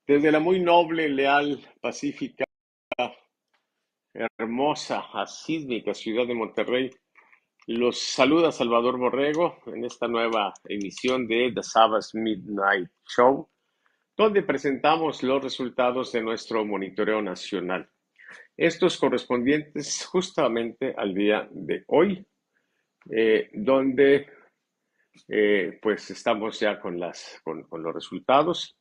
Desde la muy noble, leal, pacífica, hermosa, sísmica ciudad de Monterrey, los saluda Salvador Borrego en esta nueva emisión de The Sabbath Midnight Show, donde presentamos los resultados de nuestro monitoreo nacional. Estos correspondientes justamente al día de hoy, donde pues estamos ya con los resultados.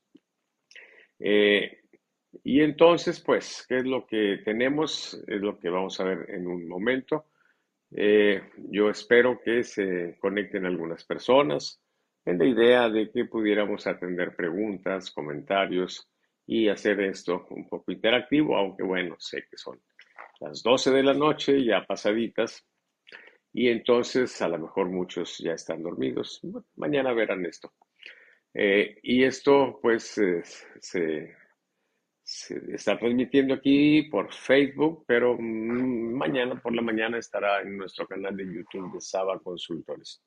Y entonces, pues, ¿qué es lo que tenemos? Es lo que vamos a ver en un momento. Yo espero que se conecten algunas personas en la idea de que pudiéramos atender preguntas, comentarios y hacer esto un poco interactivo, aunque bueno, sé que son las 12 de la noche, ya pasaditas, y entonces a lo mejor muchos ya están dormidos. Bueno, mañana verán esto. Y esto pues se está transmitiendo aquí por Facebook, pero mañana por la mañana estará en nuestro canal de YouTube de Saba Consultores.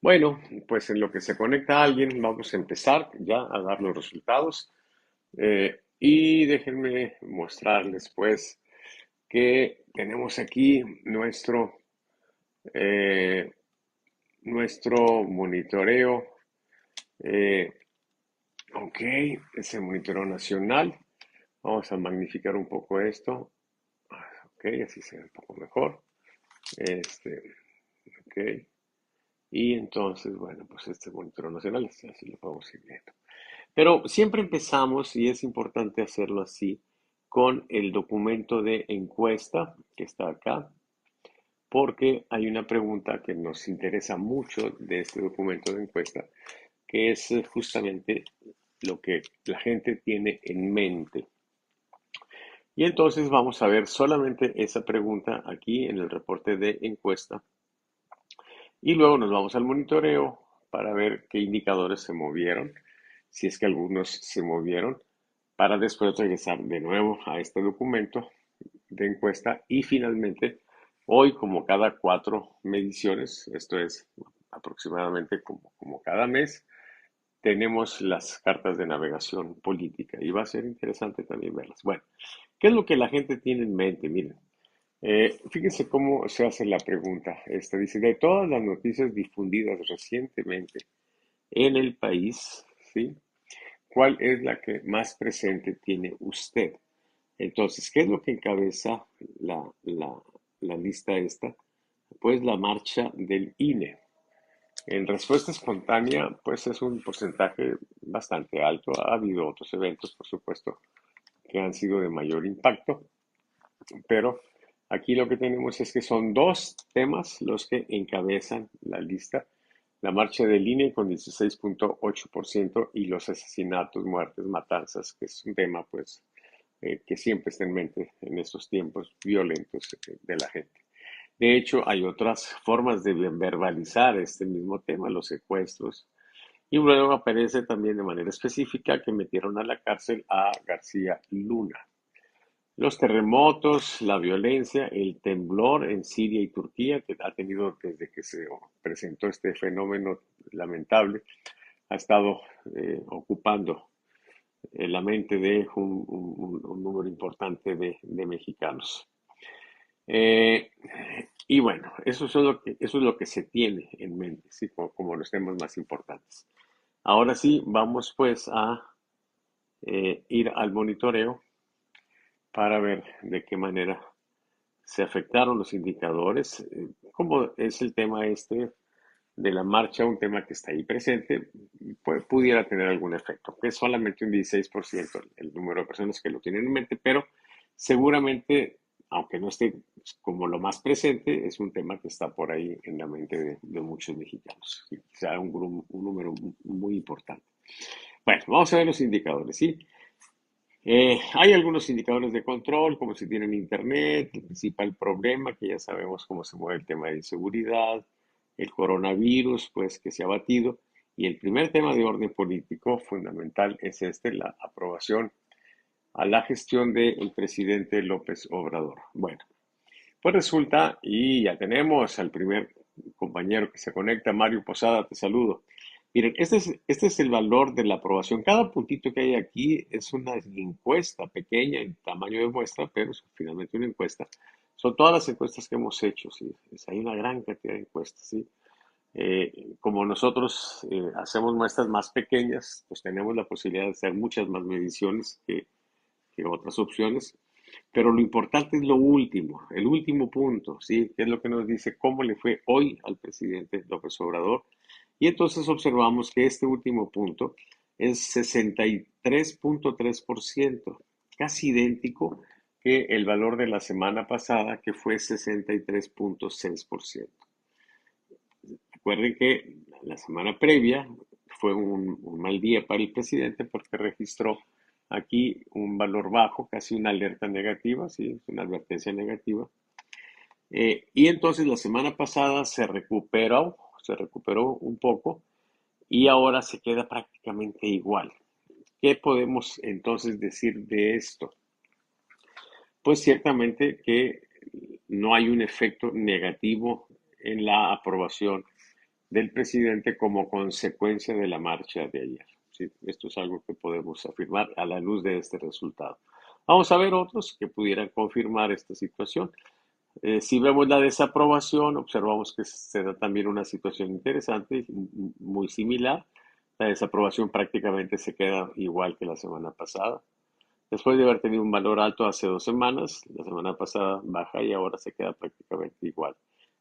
Bueno, pues en lo que se conecta alguien, vamos a empezar ya a dar los resultados. Y déjenme mostrarles pues que tenemos aquí eh, nuestro monitoreo. eh, ok, ese monitoreo nacional. Vamos a magnificar un poco esto. Ok, así se ve un poco mejor. Este, ok. Y entonces, bueno, pues este monitoreo nacional, así lo podemos ir viendo. Pero siempre empezamos, y es importante hacerlo así, con el documento de encuesta que está acá, porque hay una pregunta que nos interesa mucho de este documento de encuesta, que es justamente lo que la gente tiene en mente. Y entonces vamos a ver solamente esa pregunta aquí en el reporte de encuesta y luego nos vamos al monitoreo para ver qué indicadores se movieron, si es que algunos se movieron, para después regresar de nuevo a este documento de encuesta y finalmente hoy como cada 4 mediciones, esto es aproximadamente como cada mes, tenemos las cartas de navegación política y va a ser interesante también verlas. Bueno, ¿qué es lo que la gente tiene en mente? Miren, fíjense cómo se hace la pregunta. Esta dice, de todas las noticias difundidas recientemente en el país, ¿sí? ¿Cuál es la que más presente tiene usted? Entonces, ¿qué es lo que encabeza la lista esta? Pues la marcha del INE. En respuesta espontánea, pues es un porcentaje bastante alto. Ha habido otros eventos, por supuesto, que han sido de mayor impacto, pero aquí lo que tenemos es que son dos temas los que encabezan la lista. La marcha del INE con 16.8% y los asesinatos, muertes, matanzas, que es un tema pues que siempre está en mente en estos tiempos violentos de la gente. De hecho, hay otras formas de verbalizar este mismo tema, los secuestros. Y luego aparece también de manera específica que metieron a la cárcel a García Luna. Los terremotos, la violencia, el temblor en Siria y Turquía, que ha tenido desde que se presentó este fenómeno lamentable, ha estado ocupando la mente de un número importante de mexicanos. Eh, y bueno, eso es lo que se tiene en mente, ¿sí? Como los temas más importantes. Ahora sí, vamos pues a ir al monitoreo para ver de qué manera se afectaron los indicadores. Como es el tema este de la marcha, un tema que está ahí presente, pues pudiera tener algún efecto, que es solamente un 16% el número de personas que lo tienen en mente, pero seguramente, aunque no esté como lo más presente, es un tema que está por ahí en la mente de muchos mexicanos, y quizá un número muy importante. Bueno, vamos a ver los indicadores, ¿sí? Hay algunos indicadores de control, como si tienen internet, el principal problema, que ya sabemos cómo se mueve el tema de inseguridad, el coronavirus, pues que se ha batido, y el primer tema de orden político fundamental es este, la aprobación a la gestión del presidente López Obrador. Bueno, pues resulta, y ya tenemos al primer compañero que se conecta, Mario Posada, te saludo. Miren, este es el valor de la aprobación. Cada puntito que hay aquí es una encuesta pequeña en tamaño de muestra, pero es finalmente una encuesta. Son todas las encuestas que hemos hecho, ¿sí? Hay una gran cantidad de encuestas, ¿sí? Como nosotros hacemos muestras más pequeñas, pues tenemos la posibilidad de hacer muchas más mediciones que otras opciones. Pero lo importante es lo último, el último punto, ¿sí? Que es lo que nos dice cómo le fue hoy al presidente López Obrador. Y entonces observamos que este último punto es 63.3%, casi idéntico que el valor de la semana pasada, que fue 63.6%. Recuerden que la semana previa fue un mal día para el presidente porque registró aquí un valor bajo, casi una alerta negativa, ¿sí? Una advertencia negativa. Y entonces la semana pasada se recuperó un poco y ahora se queda prácticamente igual. ¿Qué podemos entonces decir de esto? Pues ciertamente que no hay un efecto negativo en la aprobación del presidente como consecuencia de la marcha de ayer. ¿Sí? Esto es algo que podemos afirmar a la luz de este resultado. Vamos a ver otros que pudieran confirmar esta situación. Si vemos la desaprobación, observamos que se da también una situación interesante, muy similar. La desaprobación prácticamente se queda igual que la semana pasada. Después de haber tenido un valor alto hace 2 semanas, la semana pasada baja y ahora se queda prácticamente igual,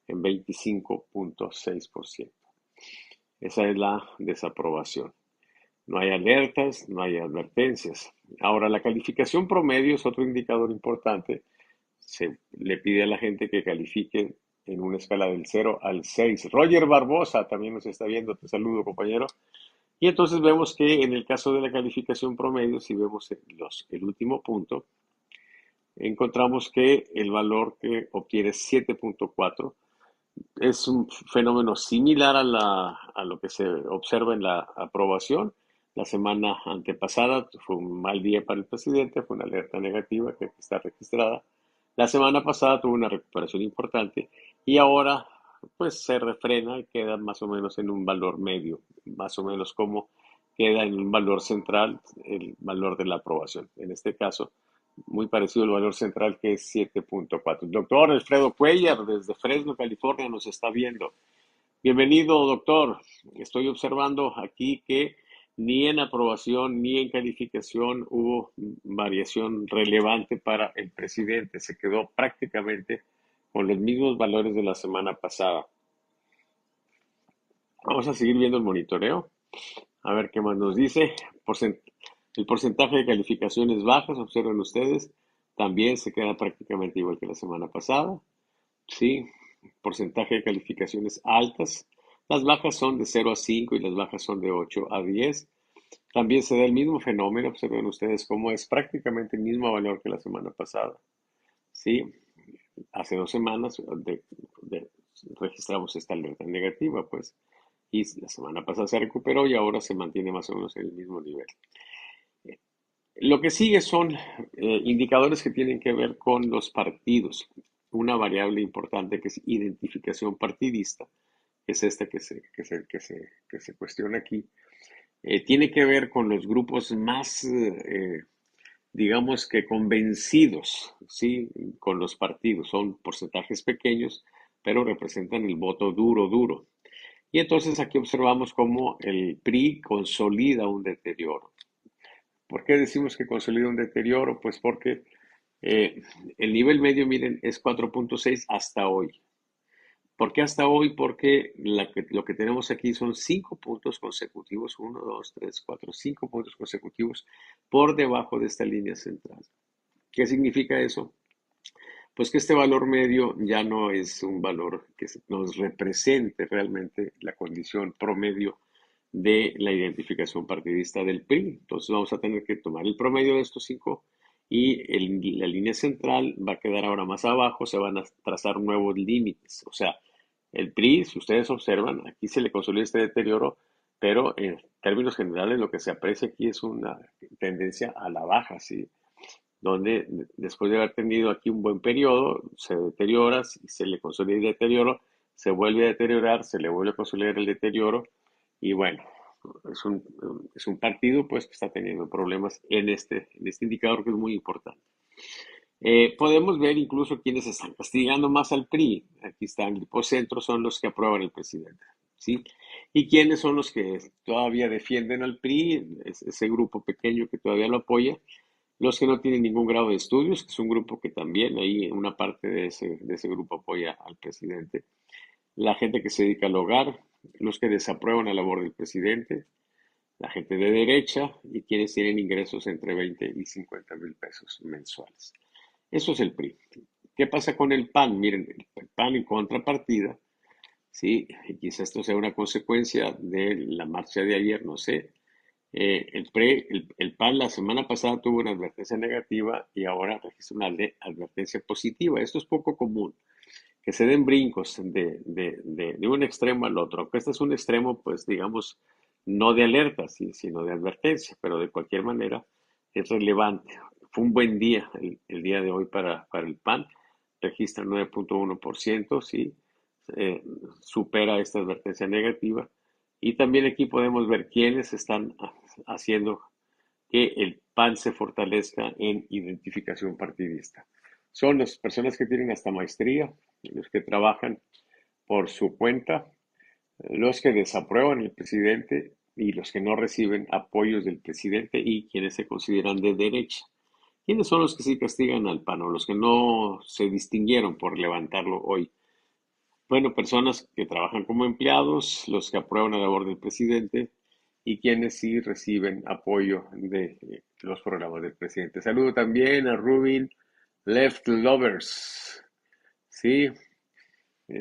en 25.6%. Esa es la desaprobación. No hay alertas, no hay advertencias. Ahora, la calificación promedio es otro indicador importante. Se le pide a la gente que califique en una escala del 0 al 6. Roger Barbosa también nos está viendo. Te saludo, compañero. Y entonces vemos que en el caso de la calificación promedio, si vemos el último punto, encontramos que el valor que obtiene es 7.4. Es un fenómeno similar a lo que se observa en la aprobación. La semana antepasada fue un mal día para el presidente, fue una alerta negativa que está registrada. La semana pasada tuvo una recuperación importante y ahora pues se refrena y queda más o menos en un valor medio, más o menos como queda en un valor central el valor de la aprobación. En este caso, muy parecido al valor central que es 7.4. El doctor Alfredo Cuellar desde Fresno, California, nos está viendo. Bienvenido, doctor. Estoy observando aquí que ni en aprobación ni en calificación hubo variación relevante para el presidente. Se quedó prácticamente con los mismos valores de la semana pasada. Vamos a seguir viendo el monitoreo. A ver qué más nos dice. El porcentaje de calificaciones bajas, observen ustedes, también se queda prácticamente igual que la semana pasada. Sí, porcentaje de calificaciones altas. Las bajas son de 0 a 5 y las bajas son de 8 a 10. También se da el mismo fenómeno, observen ustedes cómo es prácticamente el mismo valor que la semana pasada. Sí, hace 2 semanas registramos esta alerta negativa, pues, y la semana pasada se recuperó y ahora se mantiene más o menos en el mismo nivel. Lo que sigue son indicadores que tienen que ver con los partidos. Una variable importante que es identificación partidista, que es esta que se cuestiona aquí, tiene que ver con los grupos más, digamos que convencidos, ¿sí? Con los partidos. Son porcentajes pequeños, pero representan el voto duro, duro. Y entonces aquí observamos cómo el PRI consolida un deterioro. ¿Por qué decimos que consolida un deterioro? Pues porque eh, el nivel medio, miren, es 4.6 hasta hoy. ¿Por qué hasta hoy? Porque lo que tenemos aquí son 5 puntos consecutivos, 1, 2, 3, 4, 5 puntos consecutivos por debajo de esta línea central. ¿Qué significa eso? Pues que este valor medio ya no es un valor que nos represente realmente la condición promedio de la identificación partidista del PRI. Entonces vamos a tener que tomar el promedio de estos 5 y la línea central va a quedar ahora más abajo, se van a trazar nuevos límites. O sea, el PRI, si ustedes observan, aquí se le consolida este deterioro, pero en términos generales lo que se aprecia aquí es una tendencia a la baja, ¿sí? Donde después de haber tenido aquí un buen periodo, se deteriora, se le consolida el deterioro, se vuelve a deteriorar, se le vuelve a consolidar el deterioro, y bueno, es un partido pues que está teniendo problemas en este indicador que es muy importante. Podemos ver incluso quienes están castigando más al PRI. Aquí están, el hipocentro son los que aprueban el presidente, ¿sí? Y quiénes son los que todavía defienden al PRI, ese grupo pequeño que todavía lo apoya, los que no tienen ningún grado de estudios, que es un grupo que también ahí una parte de ese grupo apoya al presidente, la gente que se dedica al hogar, los que desaprueban la labor del presidente, la gente de derecha y quienes tienen ingresos entre 20 y 50 mil pesos mensuales. Eso es el PRI. ¿Qué pasa con el PAN? Miren, el PAN en contrapartida, sí, y quizás esto sea una consecuencia de la marcha de ayer, no sé. El PAN la semana pasada tuvo una advertencia negativa y ahora registra una advertencia positiva. Esto es poco común, que se den brincos de un extremo al otro. Aunque este es un extremo, pues digamos, no de alerta, sino de advertencia, pero de cualquier manera es relevante. Fue un buen día el día de hoy para el PAN, registra 9.1%, sí, eh, supera esta advertencia negativa. Y también aquí podemos ver quiénes están haciendo que el PAN se fortalezca en identificación partidista. Son las personas que tienen hasta maestría, los que trabajan por su cuenta, los que desaprueban el presidente y los que no reciben apoyos del presidente y quienes se consideran de derecha. ¿Quiénes son los que sí castigan al PAN o los que no se distinguieron por levantarlo hoy? Bueno, personas que trabajan como empleados, los que aprueban la labor del presidente y quienes sí reciben apoyo de los programas del presidente. Saludo también a Rubin Left Lovers. Sí,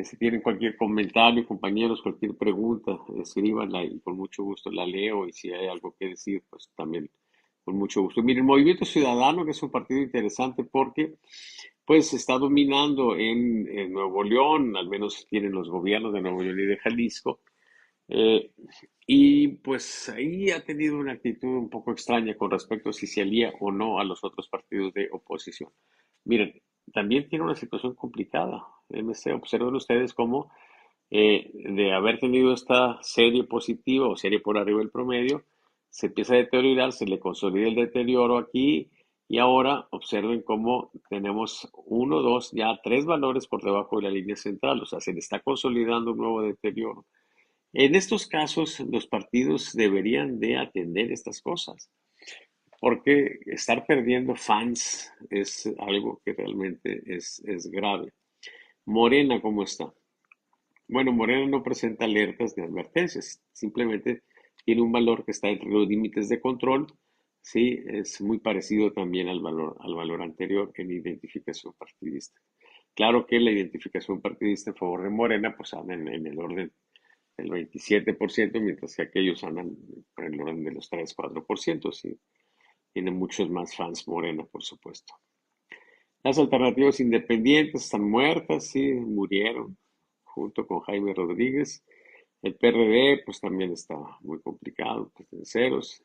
si tienen cualquier comentario, compañeros, cualquier pregunta, escríbanla y con mucho gusto la leo y si hay algo que decir, pues también con mucho gusto. Miren, el Movimiento Ciudadano, que es un partido interesante porque pues está dominando en Nuevo León, al menos tienen los gobiernos de Nuevo León y de Jalisco, eh, y pues ahí ha tenido una actitud un poco extraña con respecto a si se alía o no a los otros partidos de oposición. Miren, también tiene una situación complicada. MC, observen ustedes cómo de haber tenido esta serie positiva o serie por arriba del promedio, se empieza a deteriorar, se le consolida el deterioro aquí y ahora observen cómo tenemos uno, dos, ya tres valores por debajo de la línea central, o sea, se le está consolidando un nuevo deterioro. En estos casos, los partidos deberían de atender estas cosas, porque estar perdiendo fans es algo que realmente es grave. Morena, ¿cómo está? Bueno, Morena no presenta alertas ni advertencias, simplemente tiene un valor que está entre los límites de control, sí, es muy parecido también al valor anterior en identificación partidista. Claro que la identificación partidista en favor de Morena, pues anda en el orden del 27%, mientras que aquellos andan por el orden de los 3-4%, sí. Tiene muchos más fans Morena, por supuesto. Las alternativas independientes están muertas, sí, murieron junto con Jaime Rodríguez. El PRD, pues también está muy complicado, pues en ceros.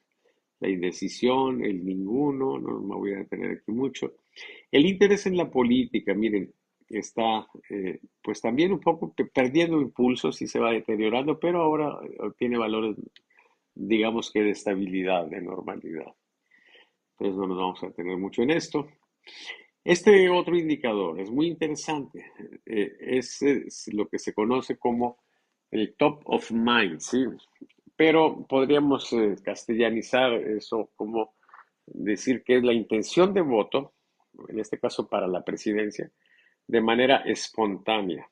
La indecisión, el ninguno, no me voy a detener aquí mucho. El interés en la política, miren, está pues también un poco perdiendo impulsos y se va deteriorando, pero ahora tiene valores, digamos que de estabilidad, de normalidad. Entonces no nos vamos a tener mucho en esto. Este otro indicador es muy interesante. Es lo que se conoce como el top of mind, ¿sí? Pero podríamos castellanizar eso como decir que es la intención de voto, en este caso para la presidencia, de manera espontánea.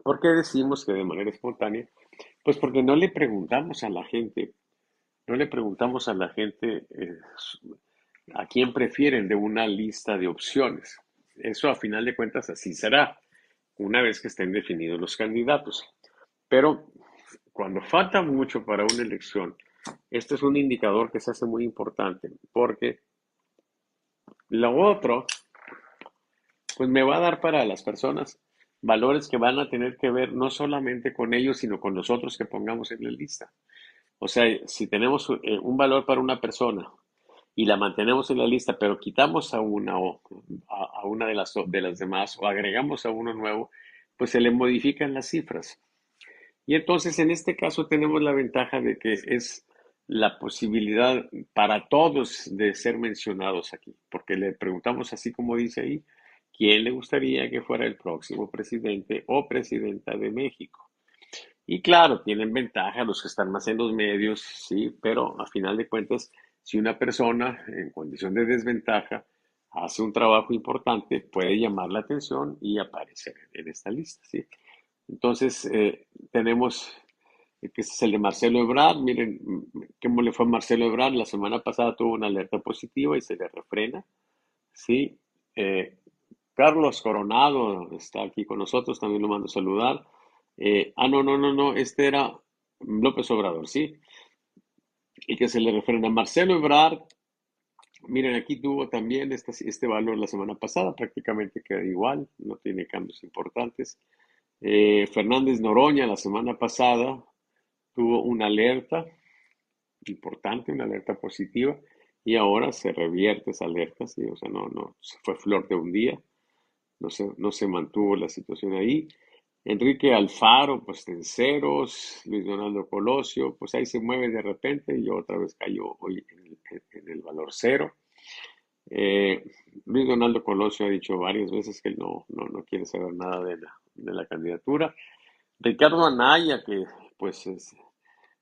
¿Por qué decimos que de manera espontánea? Pues porque no le preguntamos a la gente, no le preguntamos a la gente a quién prefieren de una lista de opciones. Eso a final de cuentas así será, una vez que estén definidos los candidatos. Pero cuando falta mucho para una elección, este es un indicador que se hace muy importante, porque lo otro, pues me va a dar para las personas valores que van a tener que ver no solamente con ellos, sino con los otros que pongamos en la lista. O sea, si tenemos un valor para una persona y la mantenemos en la lista, pero quitamos a una o a una de las demás o agregamos a uno nuevo, pues se le modifican las cifras. Y entonces en este caso tenemos la ventaja de que es la posibilidad para todos de ser mencionados aquí, porque le preguntamos así como dice ahí, ¿quién le gustaría que fuera el próximo presidente o presidenta de México? Y claro, tienen ventaja los que están más en los medios, sí, pero a final de cuentas, si una persona en condición de desventaja hace un trabajo importante, puede llamar la atención y aparecer en esta lista, sí. Entonces, tenemos que este es el de Marcelo Ebrard. Miren, cómo le fue a Marcelo Ebrard. La semana pasada tuvo una alerta positiva y se le refrena, sí. Eh, Carlos Coronado está aquí con nosotros, también lo mando a saludar. No, este era López Obrador, sí. Y que se le refrena a Marcelo Ebrard. Miren, aquí tuvo también este valor la semana pasada, prácticamente queda igual, no tiene cambios importantes. Fernández Noroña la semana pasada tuvo una alerta importante, una alerta positiva, y ahora se revierte esa alerta, ¿sí? O sea, no, se fue flor de un día, no se mantuvo la situación ahí. Enrique Alfaro, pues en ceros. Luis Donaldo Colosio, pues ahí se mueve de repente y otra vez cayó hoy en el valor cero. Eh, Luis Donaldo Colosio ha dicho varias veces que él no quiere saber nada de la candidatura. Ricardo Anaya, que pues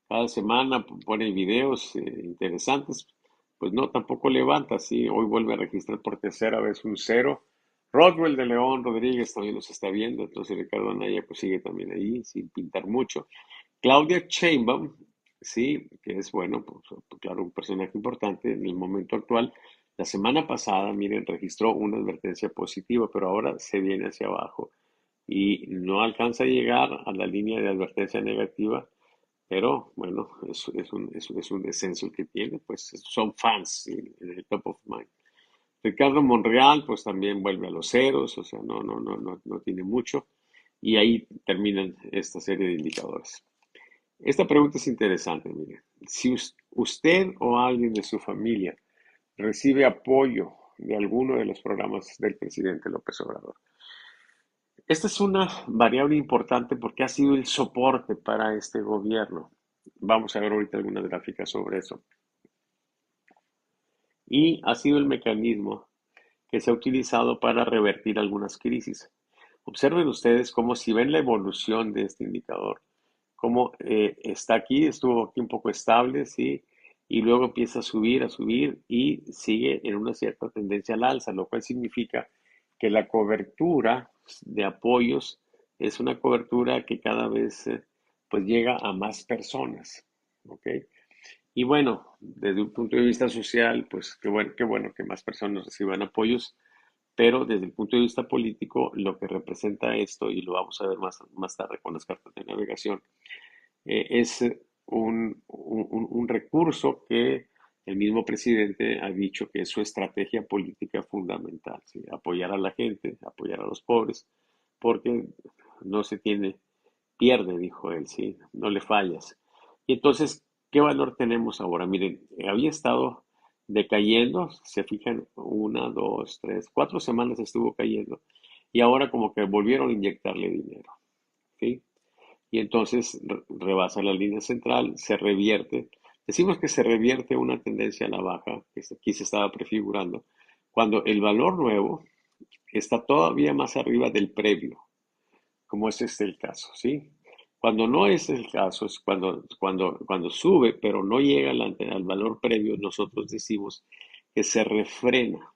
cada semana pone videos interesantes, pues no, tampoco levanta, sí, hoy vuelve a registrar por tercera vez un cero. Rodwell de León Rodríguez también nos está viendo, entonces Ricardo Anaya pues sigue también ahí, sin pintar mucho. Claudia Sheinbaum, sí, que es bueno, pues, claro, un personaje importante en el momento actual. La semana pasada, miren, registró una advertencia positiva, pero ahora se viene hacia abajo y no alcanza a llegar a la línea de advertencia negativa, pero bueno, es un descenso que tiene, pues son fans en el top of mind. Ricardo Monreal, pues también vuelve a los ceros, o sea, no tiene mucho, y ahí terminan esta serie de indicadores. Esta pregunta es interesante, mire. Si usted o alguien de su familia recibe apoyo de alguno de los programas del presidente López Obrador, esta es una variable importante porque ha sido el soporte para este gobierno. Vamos a ver ahorita algunas gráficas sobre eso. Y ha sido el mecanismo que se ha utilizado para revertir algunas crisis. Observen ustedes cómo si ven la evolución de este indicador, cómo está aquí, estuvo aquí un poco estable, ¿sí? Y luego empieza a subir y sigue en una cierta tendencia al alza, lo cual significa que la cobertura de apoyos es una cobertura que cada vez pues llega a más personas, ¿ok? Y bueno, desde un punto de vista social, pues qué bueno que más personas reciban apoyos, pero desde el punto de vista político, lo que representa esto, y lo vamos a ver más tarde con las cartas de navegación, es un recurso que el mismo presidente ha dicho que es su estrategia política fundamental, ¿sí? Apoyar a la gente, apoyar a los pobres, porque no se tiene, pierde, dijo él, ¿sí? No le fallas. Y entonces, ¿qué valor tenemos ahora? Miren, había estado decayendo, se fijan, 1, 2, 3, 4 semanas estuvo cayendo, y ahora como que volvieron a inyectarle dinero, ¿sí? Y entonces rebasa la línea central, se revierte. Decimos que se revierte una tendencia a la baja, que aquí se estaba prefigurando, cuando el valor nuevo está todavía más arriba del previo, como es el caso, ¿sí? Cuando no es el caso, es cuando sube, pero no llega al valor previo, nosotros decimos que se refrena,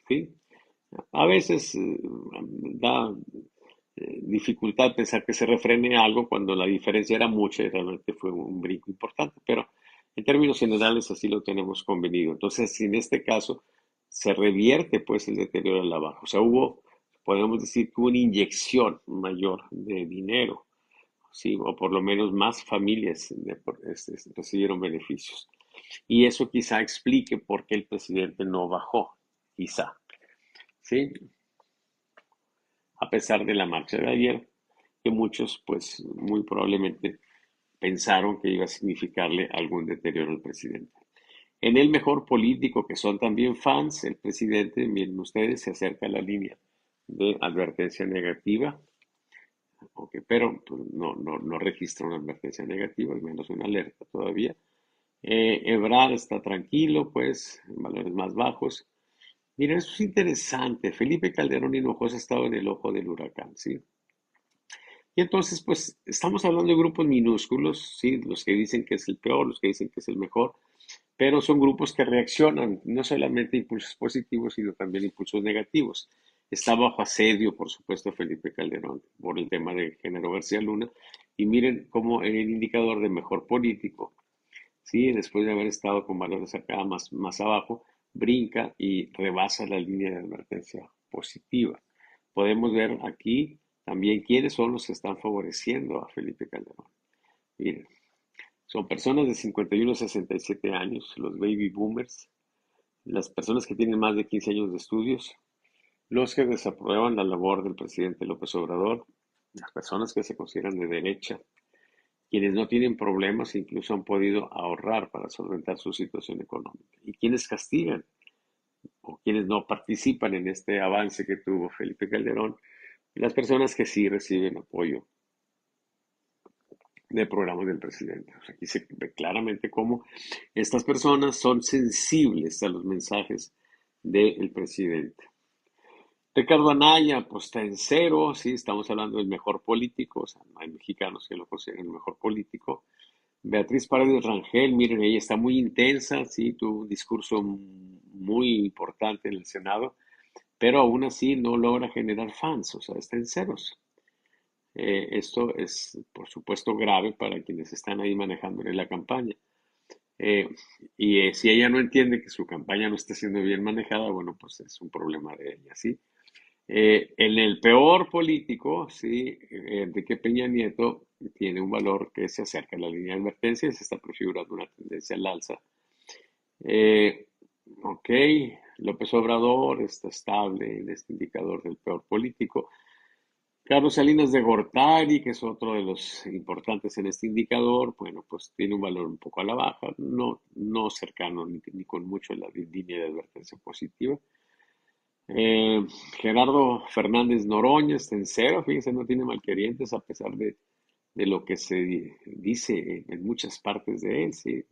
¿sí? A veces da dificultad pensar que se refrene algo cuando la diferencia era mucha y realmente fue un brinco importante, pero en términos generales así lo tenemos convenido. Entonces, si en este caso se revierte pues el deterioro a la baja, o sea, podemos decir que hubo una inyección mayor de dinero, ¿sí? O por lo menos más familias recibieron beneficios. Y eso quizá explique por qué el presidente no bajó, quizá, ¿sí? A pesar de la marcha de ayer, que muchos, pues muy probablemente pensaron que iba a significarle algún deterioro al presidente. En el mejor político, que son también fans, el presidente, miren ustedes, se acerca a la línea de advertencia negativa, Ok, pero pues, no registra una advertencia negativa, al menos una alerta todavía. Ebrard está tranquilo, pues, en valores más bajos. Mira, eso es interesante. Felipe Calderón Hinojosa ha estado en el ojo del huracán, ¿sí? Y entonces, pues, estamos hablando de grupos minúsculos, ¿sí? Los que dicen que es el peor, los que dicen que es el mejor, pero son grupos que reaccionan no solamente a impulsos positivos, sino también a impulsos negativos. Está bajo asedio, por supuesto, Felipe Calderón por el tema de Género García Luna. Y miren cómo en el indicador de mejor político, ¿sí? Después de haber estado con valores acá más abajo, brinca y rebasa la línea de advertencia positiva. Podemos ver aquí también quiénes son los que están favoreciendo a Felipe Calderón. Miren, son personas de 51 a 67 años, los baby boomers, las personas que tienen más de 15 años de estudios, los que desaprueban la labor del presidente López Obrador, las personas que se consideran de derecha, quienes no tienen problemas e incluso han podido ahorrar para solventar su situación económica, y quienes castigan o quienes no participan en este avance que tuvo Felipe Calderón, las personas que sí reciben apoyo de programas del presidente. O sea, aquí se ve claramente cómo estas personas son sensibles a los mensajes del presidente. Ricardo Anaya, pues está en cero, sí, estamos hablando del mejor político, o sea, no hay mexicanos que lo consideren el mejor político. Beatriz Paredes Rangel, miren, ella está muy intensa, sí, tuvo un discurso muy importante en el Senado, pero aún así no logra generar fans, o sea, está en ceros. Esto es, por supuesto, grave para quienes están ahí manejándole la campaña. Eh, si ella no entiende que su campaña no está siendo bien manejada, bueno, pues es un problema de ella, ¿sí? En el peor político, sí, Enrique Peña Nieto tiene un valor que se acerca a la línea de advertencia y se está prefigurando una tendencia al alza. Eh, ok, López Obrador está estable en este indicador del peor político. Carlos Salinas de Gortari, que es otro de los importantes en este indicador, bueno, pues tiene un valor un poco a la baja, no cercano ni con mucho la línea de advertencia positiva. Eh, Gerardo Fernández Noroña está en cero, fíjense, no tiene malquerientes a pesar de lo que se dice en muchas partes de él, sí.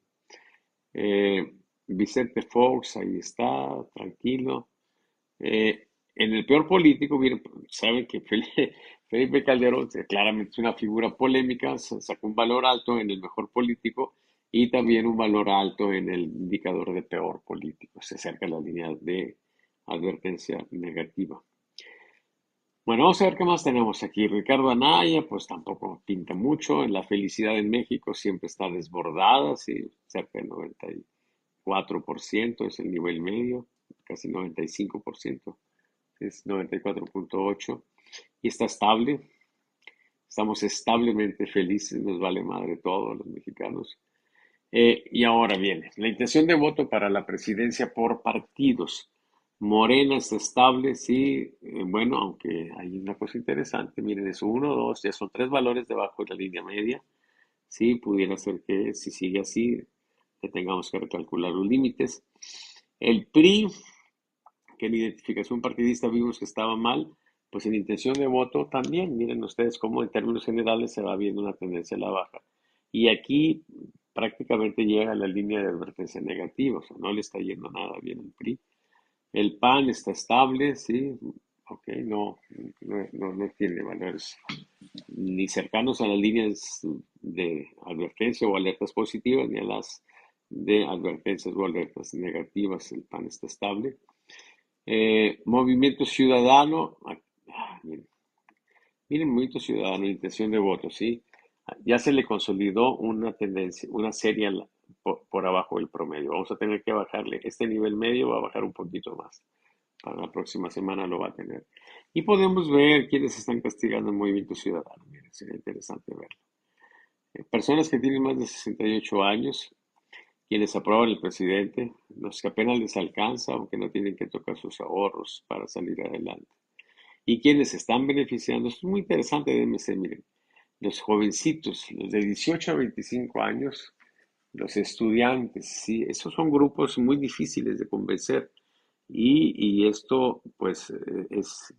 Eh, Vicente Fox, ahí está, tranquilo. En el peor político, miren, saben que Felipe Calderón claramente es una figura polémica, sacó un valor alto en el mejor político y también un valor alto en el indicador de peor político. Se acerca a la línea de advertencia negativa. Bueno, vamos a ver qué más tenemos aquí. Ricardo Anaya, pues tampoco pinta mucho. En la felicidad en México siempre está desbordada, sí, cerca del 94% es el nivel medio, casi 95%, es 94.8 y está estable. Estamos establemente felices, nos vale madre todos los mexicanos. Y ahora viene, la intención de voto para la presidencia por partidos. Morena está estable, sí, bueno, aunque hay una cosa interesante, miren, es uno, dos, ya son tres valores debajo de la línea media, sí, pudiera ser que si sigue así, que tengamos que recalcular los límites. El PRI, que en identificación partidista vimos que estaba mal, pues en intención de voto también, miren ustedes cómo en términos generales se va viendo una tendencia a la baja. Y aquí prácticamente llega a la línea de advertencia negativa, o sea, no le está yendo nada bien al PRI. El PAN está estable, sí, ok, no tiene valores ni cercanos a las líneas de advertencia o alertas positivas, ni a las de advertencias o alertas negativas. El PAN está estable. Movimiento Ciudadano, miren, Movimiento Ciudadano, intención de voto, ¿sí? Ya se le consolidó una tendencia, una serie por abajo del promedio. Vamos a tener que bajarle. Este nivel medio va a bajar un poquito más. Para la próxima semana lo va a tener. Y podemos ver quiénes están castigando el Movimiento Ciudadano. Miren, sería interesante verlo. Personas que tienen más de 68 años, quienes aprueban el presidente, los que apenas les alcanza, aunque no tienen que tocar sus ahorros para salir adelante. Y quienes están beneficiando, esto es muy interesante de MC, miren, los jovencitos, los de 18 a 25 años, los estudiantes, sí, esos son grupos muy difíciles de convencer y esto pues es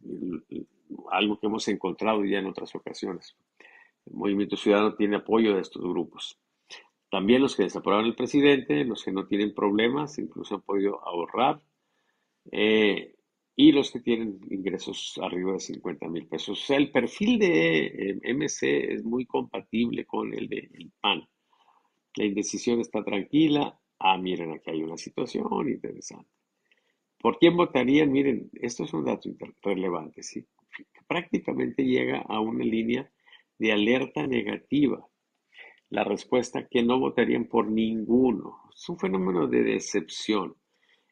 algo que hemos encontrado ya en otras ocasiones. El Movimiento Ciudadano tiene apoyo de estos grupos. También los que desaprobaron el presidente, los que no tienen problemas, incluso han podido ahorrar, eh, y los que tienen ingresos arriba de 50,000 pesos. O sea, el perfil de MC es muy compatible con el de el PAN. La indecisión está tranquila. Ah, miren, aquí hay una situación interesante. ¿Por quién votarían? Miren, esto es un dato relevante, ¿sí? Prácticamente llega a una línea de alerta negativa. La respuesta que no votarían por ninguno. Es un fenómeno de decepción.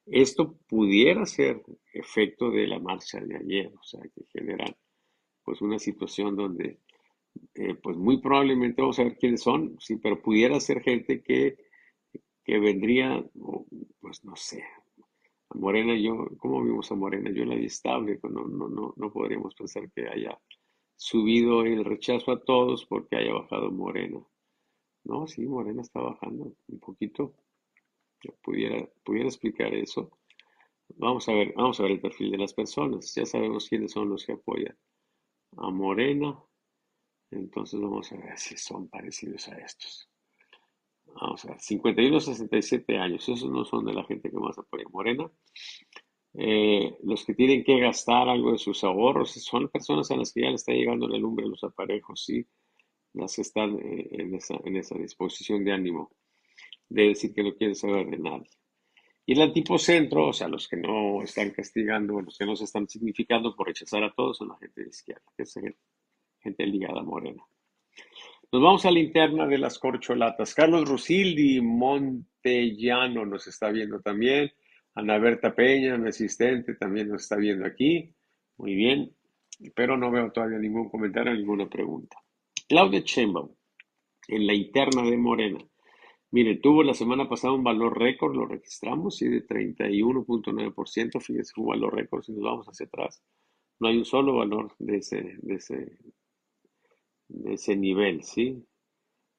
Esto pudiera ser efecto de la marcha de ayer, o sea, que genera pues una situación donde pues muy probablemente vamos a ver quiénes son, sí, pero pudiera ser gente que vendría, pues no sé, a Morena yo, ¿cómo vimos a Morena? Yo la vi estable, pues no podríamos pensar que haya subido el rechazo a todos porque haya bajado Morena. No, sí, Morena está bajando un poquito. Yo pudiera explicar eso. Vamos a ver el perfil de las personas. Ya sabemos quiénes son los que apoyan a Morena. Entonces vamos a ver si son parecidos a estos. Vamos a ver, 51 a 67 años. Esos no son de la gente que más apoya a Morena. Los que tienen que gastar algo de sus ahorros son personas a las que ya le está llegando la lumbre a los aparejos, ¿sí? Las que están en esa disposición de ánimo de decir que no quieren saber de nadie. Y el antipocentro, o sea, los que no están castigando, los que no se están significando por rechazar a todos, son la gente de izquierda, que es gente ligada a Morena. Nos vamos a la interna de las corcholatas. Carlos Rusildi Montellano nos está viendo también. Ana Berta Peña, mi asistente, también nos está viendo aquí. Muy bien, pero no veo todavía ningún comentario, ninguna pregunta. Claudia Sheinbaum, en la interna de Morena. Mire, tuvo la semana pasada un valor récord, lo registramos, sí, de 31,9%. Fíjese, fue un valor récord si nos vamos hacia atrás. No hay un solo valor de ese nivel, ¿sí?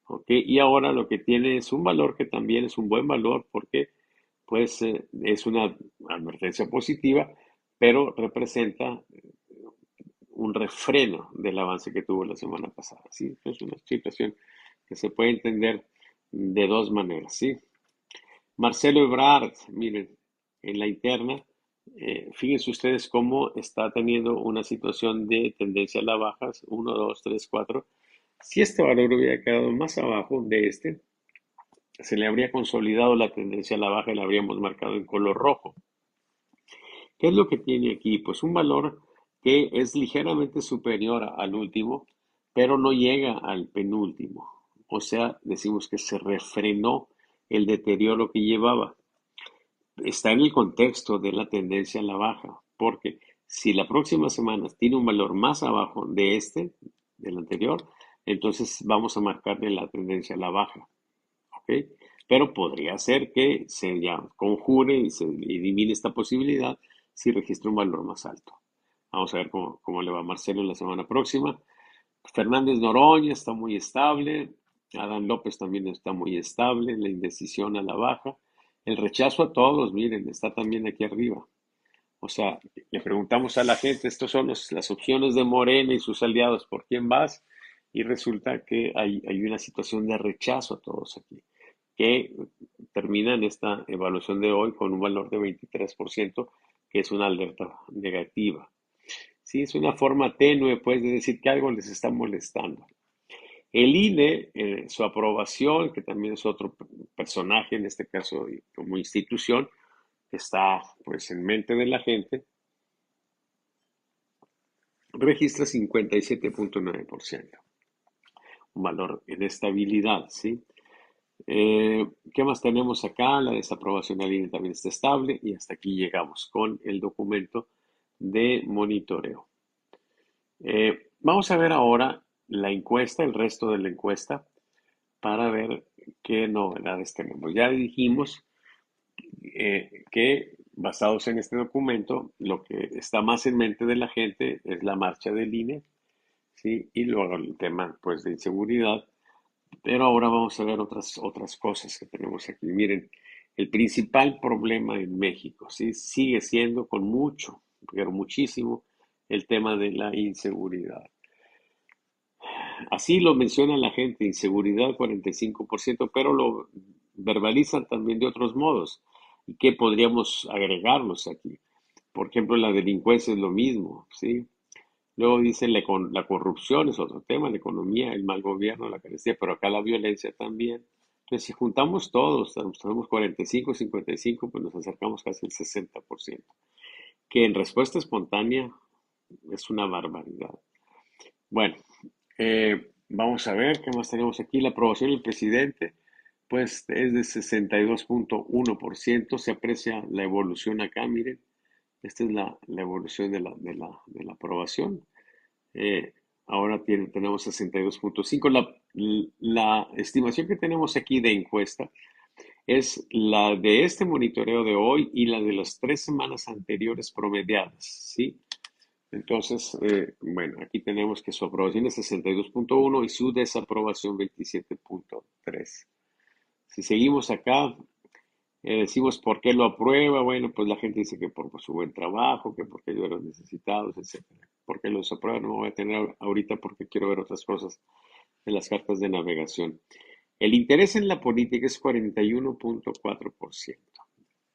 ¿Ok? Y ahora lo que tiene es un valor que también es un buen valor porque pues es una advertencia positiva, pero representa un refreno del avance que tuvo la semana pasada, ¿sí? Es una situación que se puede entender de dos maneras, ¿sí? Marcelo Ebrard, miren, en la interna, fíjense ustedes cómo está teniendo una situación de tendencia a la baja, uno, 2, 3, 4. Si este valor hubiera quedado más abajo de este, se le habría consolidado la tendencia a la baja y la habríamos marcado en color rojo. ¿Qué es lo que tiene aquí? Pues un valor que es ligeramente superior al último, pero no llega al penúltimo. O sea, decimos que se refrenó el deterioro que llevaba. Está en el contexto de la tendencia a la baja, porque si la próxima semana tiene un valor más abajo de este, del anterior, entonces vamos a marcarle la tendencia a la baja. ¿Ok? Pero podría ser que se ya conjure y se elimine esta posibilidad si registra un valor más alto. Vamos a ver cómo le va a Marcelo la semana próxima. Fernández Noroña está muy estable. Adán López también está muy estable. La indecisión a la baja. El rechazo a todos, miren, está también aquí arriba. O sea, le preguntamos a la gente, estas son las opciones de Morena y sus aliados, ¿por quién vas? Y resulta que hay una situación de rechazo a todos aquí, que termina en esta evaluación de hoy con un valor de 23%, que es una alerta negativa. Sí, es una forma tenue, pues, de decir que algo les está molestando. El INE, su aprobación, que también es otro personaje, en este caso como institución, está pues en mente de la gente, registra 57,9%, un valor en estabilidad, ¿sí? ¿Qué más tenemos acá? La desaprobación del INE también está estable y hasta aquí llegamos con el documento de monitoreo. Vamos a ver ahora la encuesta, el resto de la encuesta, para ver qué novedades tenemos. Ya dijimos que basados en este documento, lo que está más en mente de la gente es la marcha del INE, ¿sí? Y luego el tema pues de inseguridad. Pero ahora vamos a ver otras cosas que tenemos aquí. Miren, El principal problema en México, ¿sí? Sigue siendo con mucho, pero muchísimo, el tema de la inseguridad. Así lo menciona la gente, inseguridad 45%, pero lo verbalizan también de otros modos. ¿Y qué podríamos agregarlos aquí? Por ejemplo, la delincuencia es lo mismo, ¿sí? Luego dicen la corrupción es otro tema, la economía, el mal gobierno, la carestía, pero acá la violencia también. Entonces, si juntamos todos, tenemos 45, 55, pues nos acercamos casi al 60%, que en respuesta espontánea es una barbaridad. Bueno, vamos a ver qué más tenemos aquí. La aprobación del presidente, pues es de 62.1%. Se aprecia la evolución acá, miren. Esta es la evolución de la aprobación. Eh, ahora tenemos 62.5. La estimación que tenemos aquí de encuesta es la de este monitoreo de hoy y la de las 3 semanas anteriores promediadas, ¿sí? Entonces, bueno, aquí tenemos que su aprobación es 62.1 y su desaprobación 27.3. Si seguimos acá, decimos por qué lo aprueba. Bueno, pues la gente dice que por su buen trabajo, que porque ayuda a los necesitados, etcétera. ¿Por qué los aprueba? No me voy a tener ahorita porque quiero ver otras cosas en las cartas de navegación. El interés en la política es 41.4%.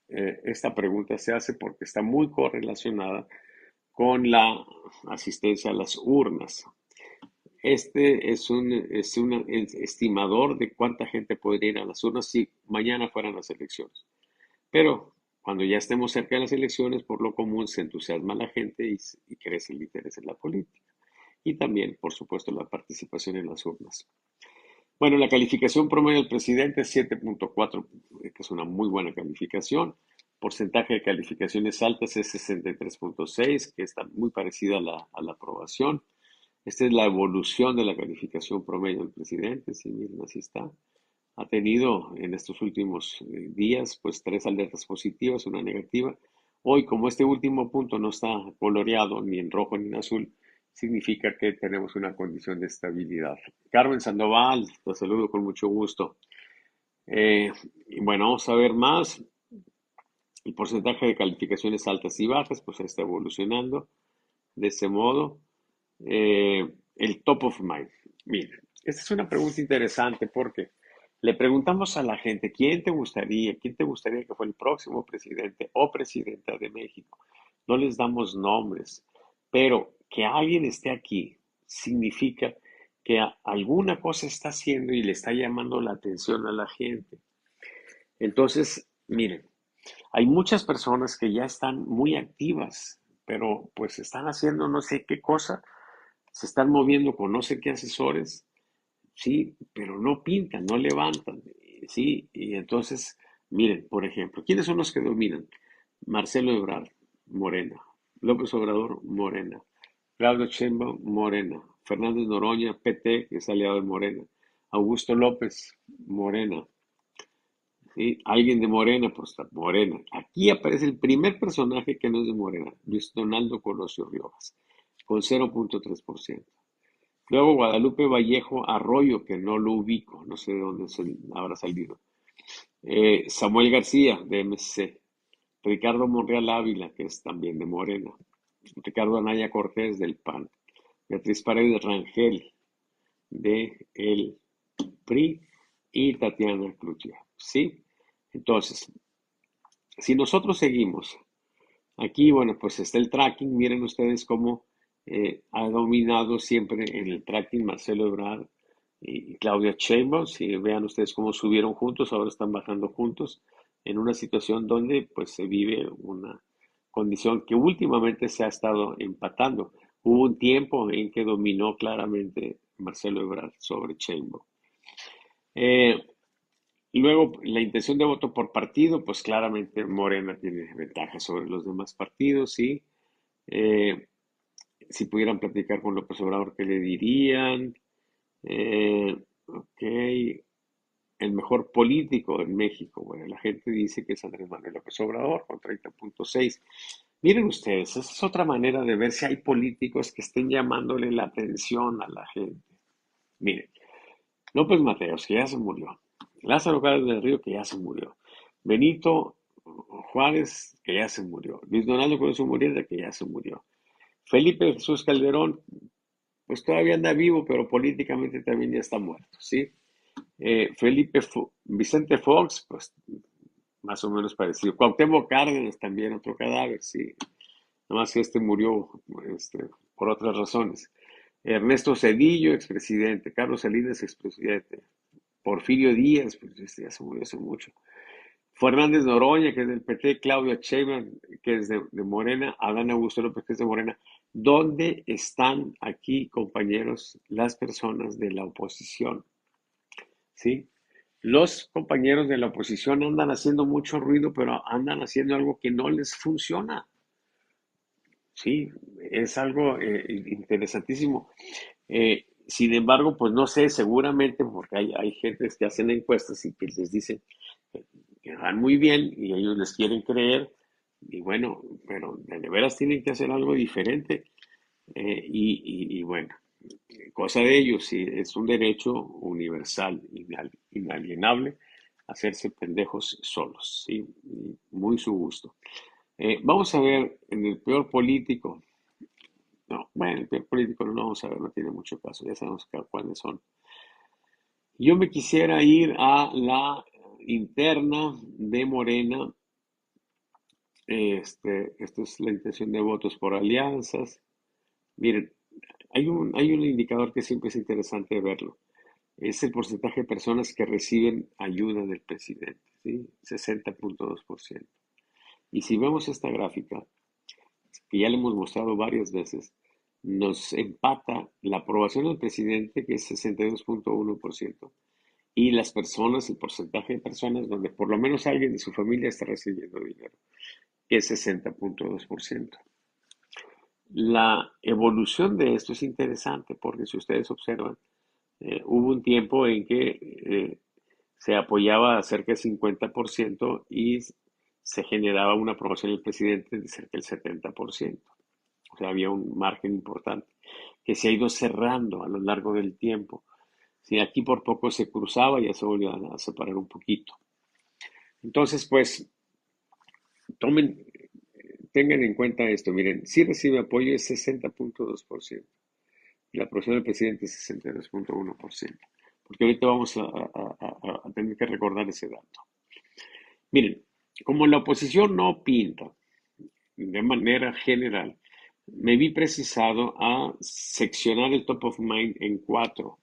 Esta pregunta se hace porque está muy correlacionada con la asistencia a las urnas. Este es un estimador de cuánta gente podría ir a las urnas si mañana fueran las elecciones. Pero cuando ya estemos cerca de las elecciones, por lo común se entusiasma la gente y crece el interés en la política. Y también, por supuesto, la participación en las urnas. Bueno, la calificación promedio del presidente es 7.4, que es una muy buena calificación. Porcentaje de calificaciones altas es 63.6, que está muy parecida a la aprobación. Esta es la evolución de la calificación promedio del presidente. Sí, miren, así está. Ha tenido en estos últimos días, pues 3 alertas positivas, una negativa. Hoy, como este último punto no está coloreado ni en rojo ni en azul, significa que tenemos una condición de estabilidad. Carmen Sandoval, te saludo con mucho gusto. Y bueno, vamos a ver más. El porcentaje de calificaciones altas y bajas, pues está evolucionando de ese modo. El top of mind. Miren, esta es una pregunta interesante porque le preguntamos a la gente, quién te gustaría que fue el próximo presidente o presidenta de México? No les damos nombres, pero que alguien esté aquí significa que alguna cosa está haciendo y le está llamando la atención a la gente. Entonces, miren, hay muchas personas que ya están muy activas, pero pues están haciendo no sé qué cosa, se están moviendo con no sé qué asesores, sí, pero no pintan, no levantan, sí, y entonces, miren, por ejemplo, ¿quiénes son los que dominan? Marcelo Ebrard, Morena; López Obrador, Morena; Claudio Sheinbaum, Morena; Fernández Noroña, PT, que es aliado de Morena; Augusto López, Morena; ¿sí? Alguien de Morena, pues Morena. Aquí aparece el primer personaje que no es de Morena, Luis Donaldo Colosio Riojas, con 0.3%. Luego Guadalupe Vallejo Arroyo, que no lo ubico, no sé de dónde habrá salido. Samuel García, de MC. Ricardo Monreal Ávila, que es también de Morena. Ricardo Anaya Cortés, del PAN. Beatriz Paredes Rangel, de el PRI. Y Tatiana Cloutier, ¿sí? Entonces, si nosotros seguimos aquí, bueno, pues está el tracking. Miren ustedes cómo ha dominado siempre en el tracking Marcelo Ebrard y Claudia Sheinbaum. Si vean ustedes cómo subieron juntos, ahora están bajando juntos en una situación donde pues se vive una condición que últimamente se ha estado empatando. Hubo un tiempo en que dominó claramente Marcelo Ebrard sobre Sheinbaum. Eh, Luego, la intención de voto por partido, pues claramente Morena tiene ventaja sobre los demás partidos, ¿sí? Eh, si pudieran platicar con López Obrador, ¿qué le dirían? Ok, el mejor político en México. Bueno, la gente dice que es Andrés Manuel López Obrador con 30.6. Miren ustedes, esa es otra manera de ver si hay políticos que estén llamándole la atención a la gente. Miren, López Mateos, que ya se murió. Lázaro Cárdenas del Río, que ya se murió. Benito Juárez, que ya se murió. Luis Donaldo Colosio Murieta, que ya se murió. Felipe Jesús Calderón, pues todavía anda vivo, pero políticamente también ya está muerto, ¿sí? Vicente Fox, pues más o menos parecido. Cuauhtémoc Cárdenas también, otro cadáver, sí. Nada más que este murió por otras razones. Ernesto Zedillo, expresidente. Carlos Salinas, expresidente. Porfirio Díaz, pues este ya se murió hace mucho. Fernández Noroña, que es del PT, Claudia Sheinbaum, que es de Morena, Adán Augusto López, que es de Morena. ¿Dónde están aquí, compañeros, las personas de la oposición? ¿Sí? Los compañeros de la oposición andan haciendo mucho ruido, pero andan haciendo algo que no les funciona. Sí, es algo interesantísimo. Sin embargo, pues no sé, seguramente, porque hay gente que hacen encuestas y que les dicen que van muy bien y ellos les quieren creer, y bueno, pero de veras tienen que hacer algo diferente. Y bueno, cosa de ellos, sí, es un derecho universal, inalienable, hacerse pendejos solos, ¿sí? Y muy su gusto. Vamos a ver en el peor político. No, bueno, el peor político no lo vamos a ver, no tiene mucho caso, ya sabemos cuáles son. Yo me quisiera ir a la interna de Morena. Esto es la intención de votos por alianzas. Miren, hay un indicador que siempre es interesante verlo. Es el porcentaje de personas que reciben ayuda del presidente, ¿sí? 60.2%. Y si vemos esta gráfica, que ya le hemos mostrado varias veces, nos empata la aprobación del presidente, que es 62.1%, y las personas, el porcentaje de personas donde por lo menos alguien de su familia está recibiendo dinero, que es 60.2%. La evolución de esto es interesante porque si ustedes observan, hubo un tiempo en que se apoyaba a cerca del 50% y se generaba una aprobación del presidente de cerca del 70%. O sea, había un margen importante que se ha ido cerrando a lo largo del tiempo. Si aquí por poco se cruzaba, ya se volvió a separar un poquito. Entonces, pues, tomen, tengan en cuenta esto. Miren, si recibe apoyo es 60.2%. Y la aprobación del presidente es 62.1%. Porque ahorita vamos a tener que recordar ese dato. Miren, como la oposición no pinta de manera general, me vi precisado a seccionar el top of mind en cuatro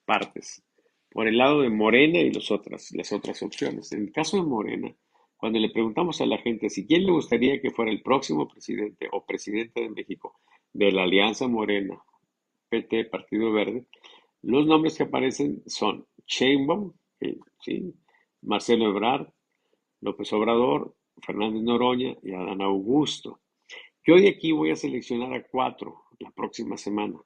partes. Por el lado de Morena y las otras opciones. En el caso de Morena, cuando le preguntamos a la gente si quién le gustaría que fuera el próximo presidente o presidente de México de la Alianza Morena, PT, Partido Verde, los nombres que aparecen son Sheinbaum, ¿sí? Marcelo Ebrard, López Obrador, Fernández Noroña y Adán Augusto. Yo de aquí voy a seleccionar a cuatro la próxima semana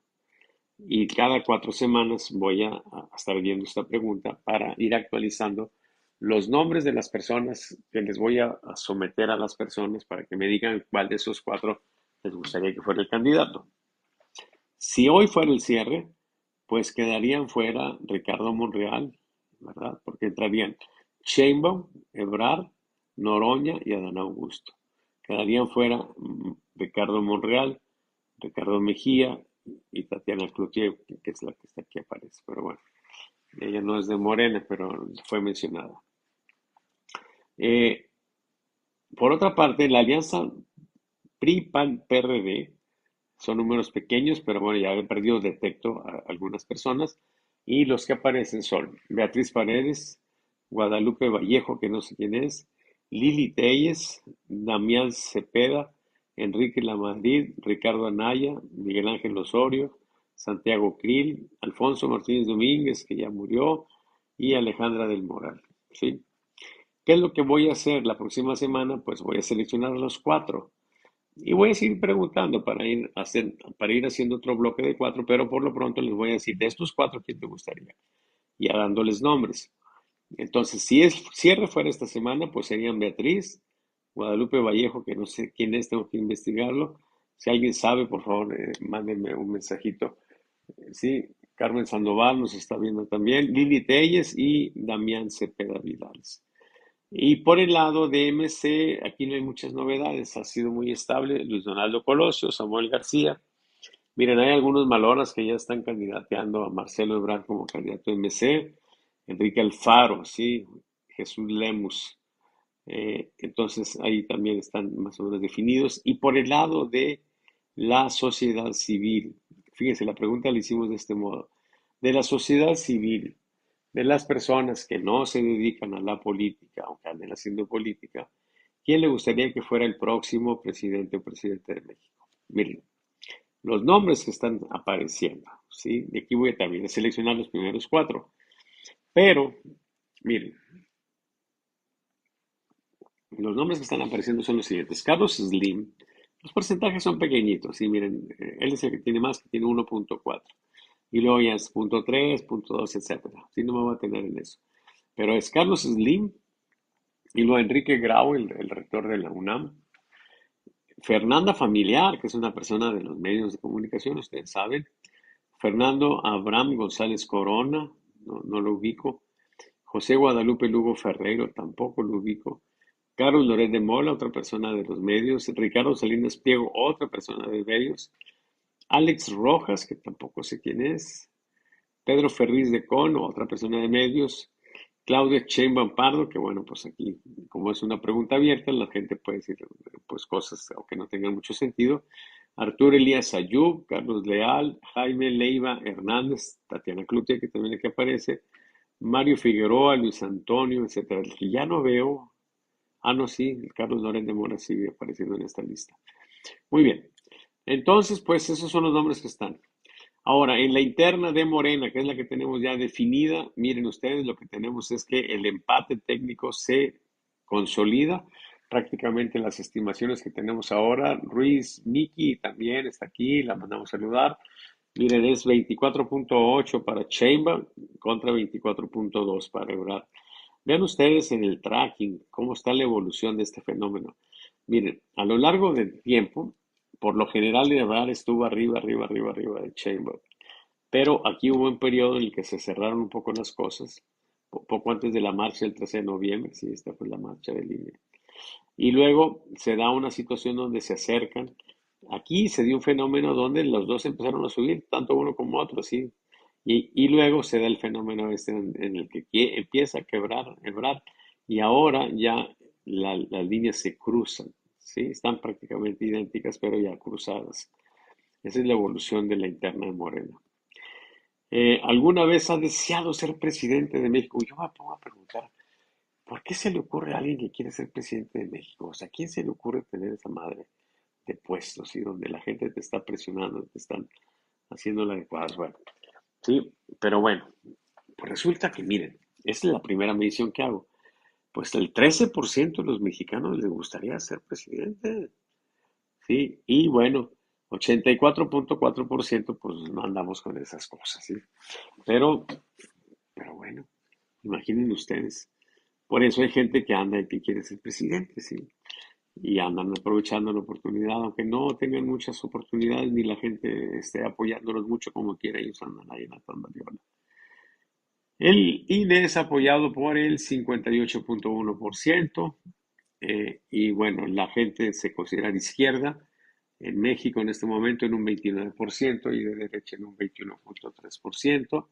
y cada 4 semanas voy a estar viendo esta pregunta para ir actualizando los nombres de las personas que les voy a someter a las personas para que me digan cuál de esos cuatro les gustaría que fuera el candidato. Si hoy fuera el cierre, pues quedarían fuera Ricardo Monreal, ¿verdad? Porque entrarían Sheinbaum, Ebrard, Noroña y Adán Augusto. Quedarían fuera Ricardo Monreal, Ricardo Mejía y Tatiana Cloutier, que es la que está aquí aparece. Pero bueno, ella no es de Morena, pero fue mencionada. Eh, por otra parte, la alianza PRI-PAN-PRD son números pequeños, pero bueno, ya he perdido detecto a algunas personas. Y los que aparecen son Beatriz Paredes, Guadalupe Vallejo, que no sé quién es, Lili Telles, Damián Cepeda, Enrique Lamadrid, Ricardo Anaya, Miguel Ángel Osorio, Santiago Krill, Alfonso Martínez Domínguez, que ya murió, y Alejandra del Moral. ¿Sí? ¿Qué es lo que voy a hacer la próxima semana? Pues voy a seleccionar a los cuatro. Y voy a seguir preguntando para ir haciendo otro bloque de cuatro, pero por lo pronto les voy a decir, de estos cuatro, ¿quién te gustaría? Ya dándoles nombres. Entonces, si el cierre fuera esta semana, pues serían Beatriz, Guadalupe Vallejo, que no sé quién es, tengo que investigarlo. Si alguien sabe, por favor, mándenme un mensajito. Sí, Carmen Sandoval nos está viendo también, Lili Telles y Damián Cepeda Vidales. Y por el lado de MC, aquí no hay muchas novedades, ha sido muy estable. Luis Donaldo Colosio, Samuel García. Miren, hay algunos maloras que ya están candidateando a Marcelo Ebrard como candidato a MC, Enrique Alfaro, sí, Jesús Lemus. Entonces ahí también están más o menos definidos. Y por el lado de la sociedad civil, fíjense, la pregunta la hicimos de este modo. De la sociedad civil, de las personas que no se dedican a la política, aunque anden haciendo política, ¿quién le gustaría que fuera el próximo presidente o presidente de México? Miren, los nombres que están apareciendo, ¿sí? Y aquí voy a también seleccionar los primeros cuatro. Pero, miren, los nombres que están apareciendo son los siguientes. Carlos Slim, los porcentajes son pequeñitos, ¿sí? Miren, él es el que tiene más, que tiene 1.4. Y luego ya es 0.3, 0.2, etcétera. Sí, no me voy a tener en eso. Pero es Carlos Slim y luego Enrique Grau, el rector de la UNAM. Fernanda Familiar, que es una persona de los medios de comunicación, ustedes saben. Fernando Abraham González Corona, no lo ubico. José Guadalupe Lugo Ferreiro, tampoco lo ubico. Carlos Loret de Mola, otra persona de los medios. Ricardo Salinas Pliego, otra persona de medios. Alex Rojas, que tampoco sé quién es. Pedro Ferriz de Con, otra persona de medios. Claudia Sheinbaum Pardo, que bueno, pues aquí, como es una pregunta abierta, la gente puede decir pues cosas aunque no tengan mucho sentido. Arturo Elías Ayub, Carlos Leal, Jaime Leiva Hernández, Tatiana Clutia, que también aquí aparece, Mario Figueroa, Luis Antonio, etcétera. El que ya no veo, no, sí, Carlos Loren de Mora sigue apareciendo en esta lista. Muy bien, entonces, pues esos son los nombres que están. Ahora, en la interna de Morena, que es la que tenemos ya definida, miren ustedes, lo que tenemos es que el empate técnico se consolida. Prácticamente las estimaciones que tenemos ahora, Ruiz, Miki también está aquí, la mandamos a saludar. Miren, es 24.8 para Sheinbaum contra 24.2 para Ebrard. Vean ustedes en el tracking cómo está la evolución de este fenómeno. Miren, a lo largo del tiempo, por lo general Ebrard estuvo arriba, arriba, arriba, arriba de Sheinbaum. Pero aquí hubo un periodo en el que se cerraron un poco las cosas, poco antes de la marcha del 13 de noviembre, sí, esta fue la marcha de línea. Y luego se da una situación donde se acercan. Aquí se dio un fenómeno donde los dos empezaron a subir, tanto uno como otro, sí. Y luego se da el fenómeno este en el que empieza a quebrar, y ahora ya las líneas se cruzan, sí. Están prácticamente idénticas, pero ya cruzadas. Esa es la evolución de la interna de Morena. ¿Alguna vez ha deseado ser presidente de México? Yo me pongo a preguntar, ¿por qué se le ocurre a alguien que quiere ser presidente de México? O sea, ¿quién se le ocurre tener esa madre de puestos, y donde la gente te está presionando, te están haciendo la adecuada? Bueno, sí, pero bueno, pues resulta que miren, esta es la primera medición que hago. Pues el 13% de los mexicanos les gustaría ser presidente, ¿sí? Y bueno, 84.4% pues no andamos con esas cosas, ¿sí? Pero, pero bueno, imaginen ustedes. Por eso hay gente que anda y que quiere ser presidente, ¿sí? Y andan aprovechando la oportunidad, aunque no tengan muchas oportunidades ni la gente esté apoyándolos mucho como quiera, ellos andan ahí en la bandiola. El INE es apoyado por el 58.1%, y bueno, la gente se considera de izquierda en México en este momento en un 29% y de derecha en un 21.3%,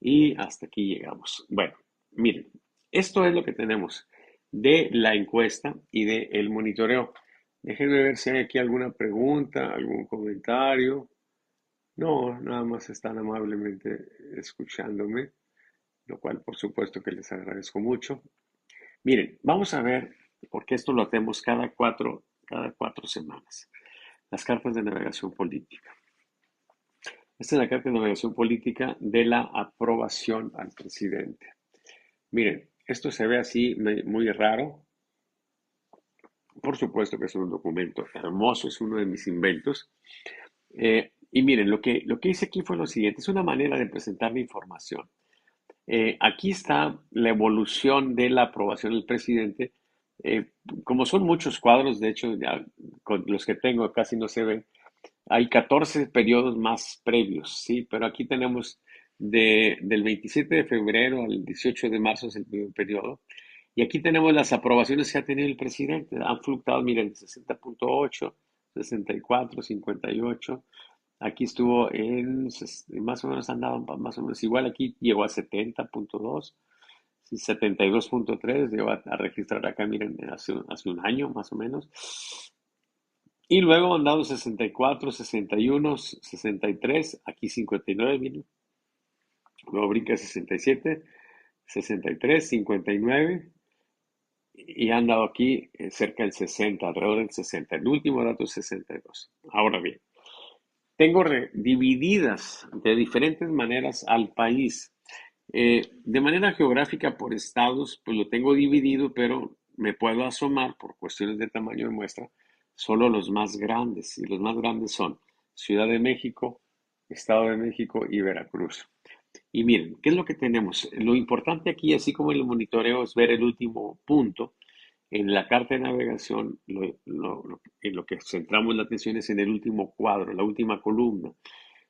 y hasta aquí llegamos. Bueno, miren, esto es lo que tenemos de la encuesta y del monitoreo. Déjenme ver si hay aquí alguna pregunta, algún comentario. No, nada más están amablemente escuchándome, lo cual por supuesto que les agradezco mucho. Miren, vamos a ver, porque esto lo hacemos cada cuatro semanas. Las cartas de navegación política. Esta es la carta de navegación política de la aprobación al presidente. Miren, esto se ve así muy raro. Por supuesto que es un documento hermoso, es uno de mis inventos. Y miren, lo que hice aquí fue lo siguiente, es una manera de presentar la información. Aquí está la evolución de la aprobación del presidente. Eh, Como son muchos cuadros, de hecho, ya con los que tengo casi no se ven, hay 14 periodos más previos, ¿sí? Pero aquí tenemos del 27 de febrero al 18 de marzo es el primer periodo. Y aquí tenemos las aprobaciones que ha tenido el presidente. Han fluctuado, miren, 60.8, 64, 58. Aquí estuvo más o menos han dado más o menos igual. Aquí llegó a 70.2, sí, 72.3 llegó a registrar acá, miren, hace un año más o menos. Y luego han dado 64, 61, 63, aquí 59, miren. Luego brinca 67, 63, 59 y han dado aquí cerca del 60, alrededor del 60. El último dato es 62. Ahora bien, tengo divididas de diferentes maneras al país. De manera geográfica por estados, pues lo tengo dividido, pero me puedo asomar por cuestiones de tamaño de muestra, solo los más grandes. Y los más grandes son Ciudad de México, Estado de México y Veracruz. Y miren, ¿qué es lo que tenemos? Lo importante aquí, así como el monitoreo, es ver el último punto. En la carta de navegación, en lo que centramos la atención es en el último cuadro, la última columna.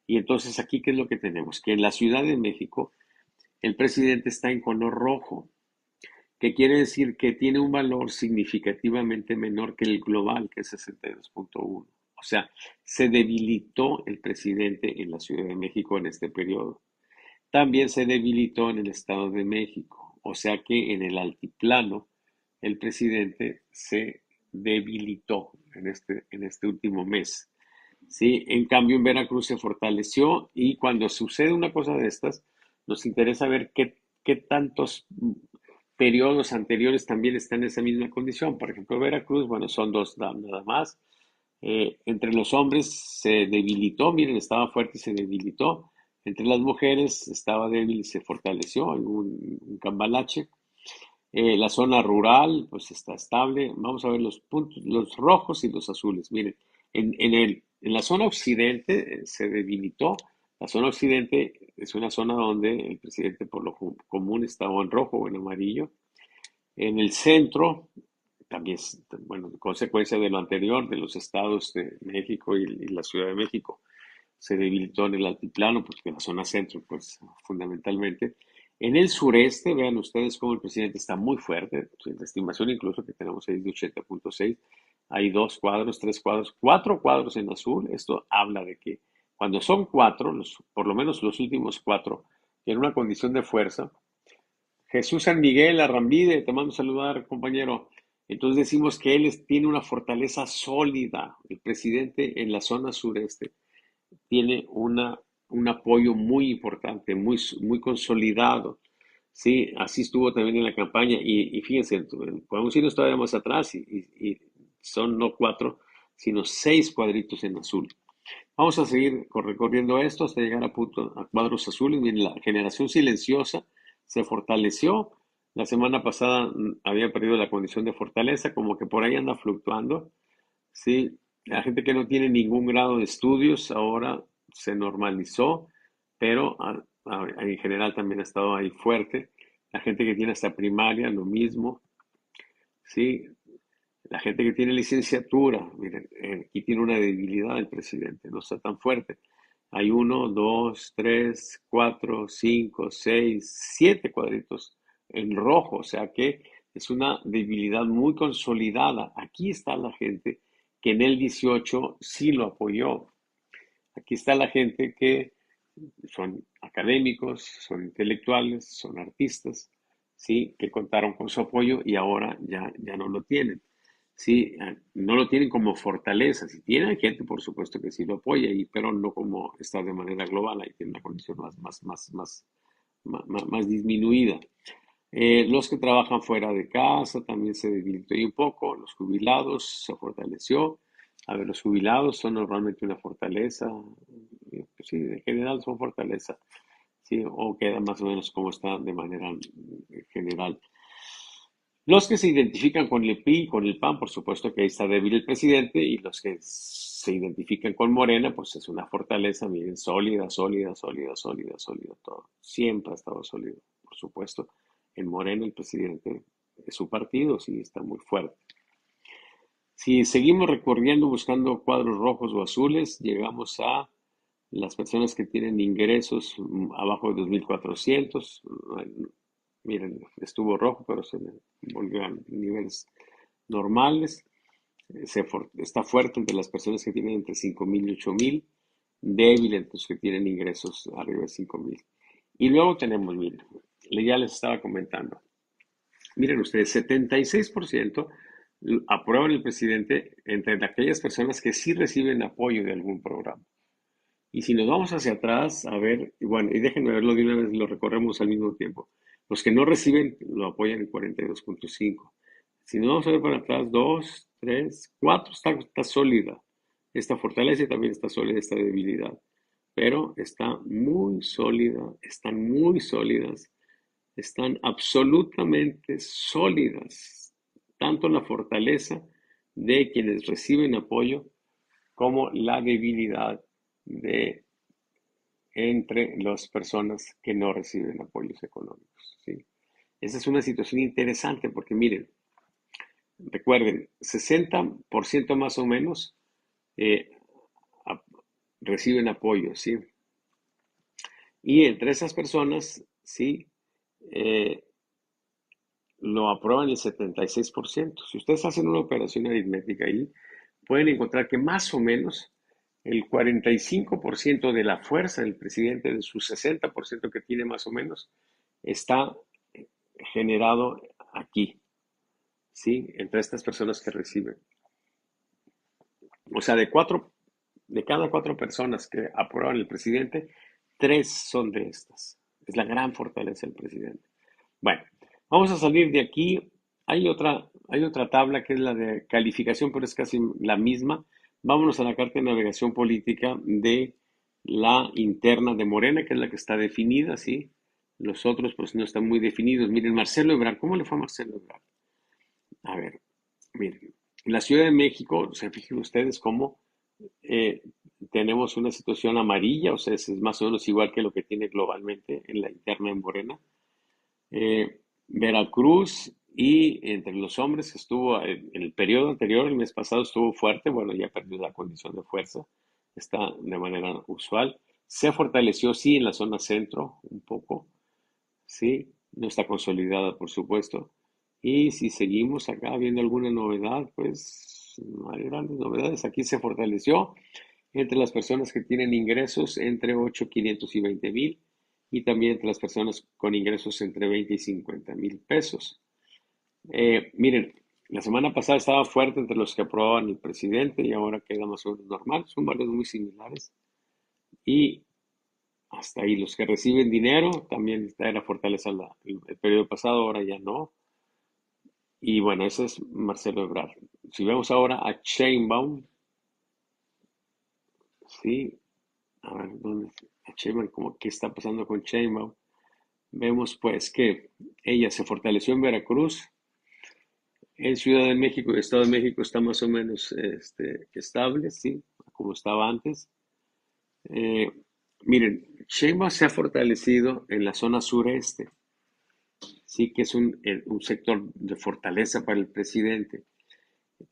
Y entonces aquí, ¿qué es lo que tenemos? Que en la Ciudad de México, el presidente está en color rojo, que quiere decir que tiene un valor significativamente menor que el global, que es 62.1. O sea, se debilitó el presidente en la Ciudad de México en este periodo. También se debilitó en el Estado de México, o sea que en el altiplano el presidente se debilitó en este último mes. ¿Sí? En cambio, en Veracruz se fortaleció y cuando sucede una cosa de estas, nos interesa ver qué tantos periodos anteriores también están en esa misma condición. Por ejemplo, Veracruz, bueno, son dos nada más. Entre los hombres se debilitó, miren, estaba fuerte y se debilitó. Entre las mujeres estaba débil y se fortaleció, en un cambalache. La zona rural, pues está estable. Vamos a ver los puntos, los rojos y los azules. Miren, en la zona occidente se debilitó. La zona occidente es una zona donde el presidente por lo común estaba en rojo o en amarillo. En el centro, también, bueno, consecuencia de lo anterior, de los estados de México y la Ciudad de México, se debilitó en el altiplano, porque en la zona centro, pues fundamentalmente. En el sureste, vean ustedes cómo el presidente está muy fuerte, pues, la estimación incluso que tenemos ahí es de 80.6, hay dos cuadros, tres cuadros, cuatro cuadros en azul. Esto habla de que cuando son cuatro, por lo menos los últimos cuatro, en una condición de fuerza, Jesús San Miguel Arrambide, te mando a saludar, compañero. Entonces decimos que tiene una fortaleza sólida. El presidente en la zona sureste tiene un apoyo muy importante, muy consolidado. Sí, así estuvo también en la campaña. Y fíjense, podemos irnos todavía más atrás y son no cuatro, sino seis cuadritos en azul. Vamos a seguir recorriendo esto hasta llegar a cuadros azules. Miren, la generación silenciosa se fortaleció. La semana pasada había perdido la condición de fortaleza, como que por ahí anda fluctuando. Sí, la gente que no tiene ningún grado de estudios ahora se normalizó, pero en general también ha estado ahí fuerte. La gente que tiene hasta primaria, lo mismo. Sí, la gente que tiene licenciatura, miren, aquí tiene una debilidad el presidente, no está tan fuerte. Hay uno, dos, tres, cuatro, cinco, seis, siete cuadritos en rojo, o sea que es una debilidad muy consolidada. Aquí está la gente que en el 18 sí lo apoyó. Aquí está la gente que son académicos, son intelectuales, son artistas, ¿sí? Que contaron con su apoyo y ahora ya no lo tienen. Sí, no lo tienen como fortaleza. Si tienen gente, por supuesto que sí lo apoya, pero no como está de manera global, ahí tiene una condición más disminuida. Los que trabajan fuera de casa también se debilitó y un poco. Los jubilados se fortaleció. A ver, los jubilados son normalmente una fortaleza. Pues sí, en general son fortaleza. Sí, o queda más o menos como está de manera general. Los que se identifican con el PRI, con el PAN, por supuesto que ahí está débil el presidente, y los que se identifican con Morena, pues es una fortaleza, miren, sólida, sólida, sólida, sólida, sólida, todo. Siempre ha estado sólido, por supuesto. En Morena el presidente es su partido, sí, está muy fuerte. Si seguimos recorriendo buscando cuadros rojos o azules, llegamos a las personas que tienen ingresos abajo de 2.400. Miren, estuvo rojo, pero se volvió a niveles normales. Está fuerte entre las personas que tienen entre 5,000 y 8,000, débil entre los que tienen ingresos arriba de 5,000. Y luego tenemos, miren, ya les estaba comentando, miren ustedes, 76% aprueban el presidente entre aquellas personas que sí reciben apoyo de algún programa. Y si nos vamos hacia atrás, a ver, y bueno, y déjenme verlo de una vez, lo recorremos al mismo tiempo. Los que no reciben lo apoyan en 42,5. Si nos vamos a ver para atrás, 2, 3, 4, está sólida. Esta fortaleza y también está sólida esta debilidad. Pero está muy sólida, están muy sólidas, están absolutamente sólidas. Tanto la fortaleza de quienes reciben apoyo como la debilidad de entre las personas que no reciben apoyos económicos, ¿sí? Esa es una situación interesante porque miren, recuerden, 60% más o menos eh, a- reciben apoyo, ¿sí? Y entre esas personas, ¿sí? Eh, lo aprueban el 76%. Si ustedes hacen una operación aritmética ahí, pueden encontrar que más o menos el 45% de la fuerza del presidente, de su 60% que tiene más o menos, está generado aquí, ¿sí? Entre estas personas que reciben. O sea, de cada cuatro personas que aprueban el presidente, tres son de estas. Es la gran fortaleza del presidente. Bueno, vamos a salir de aquí. Hay otra tabla que es la de calificación, pero es casi la misma. Vámonos a la carta de navegación política de la interna de Morena, que es la que está definida, ¿sí? Los otros, pues, no están muy definidos. Miren, Marcelo Ebrard, ¿cómo le fue a Marcelo Ebrard? A ver, miren, en la Ciudad de México, se fijen ustedes cómo eh, tenemos una situación amarilla, o sea, es más o menos igual que lo que tiene globalmente en la interna en Morena. Veracruz y entre los hombres que estuvo en el periodo anterior, el mes pasado estuvo fuerte, bueno, ya perdió la condición de fuerza, está de manera usual. Se fortaleció, sí, en la zona centro, un poco, sí, no está consolidada, por supuesto. Y si seguimos acá viendo alguna novedad, pues no hay grandes novedades. Aquí se fortaleció entre las personas que tienen ingresos entre 8,500 y 20,000 y también entre las personas con ingresos entre 20 y 50,000 pesos. Miren, la semana pasada estaba fuerte entre los que aprobaban el presidente y ahora queda más o menos normal. Son valores muy similares. Y hasta ahí, los que reciben dinero, también era fortaleza el periodo pasado, ahora ya no. Y bueno, ese es Marcelo Ebrard. Si vemos ahora a Sheinbaum, sí, a ver, ¿dónde a Sheinbaum, qué está pasando con Sheinbaum? Vemos pues que ella se fortaleció en Veracruz, en Ciudad de México y Estado de México está más o menos estable, sí, como estaba antes. Eh, Miren, Sheinbaum se ha fortalecido en la zona sureste, sí que es un sector de fortaleza para el presidente.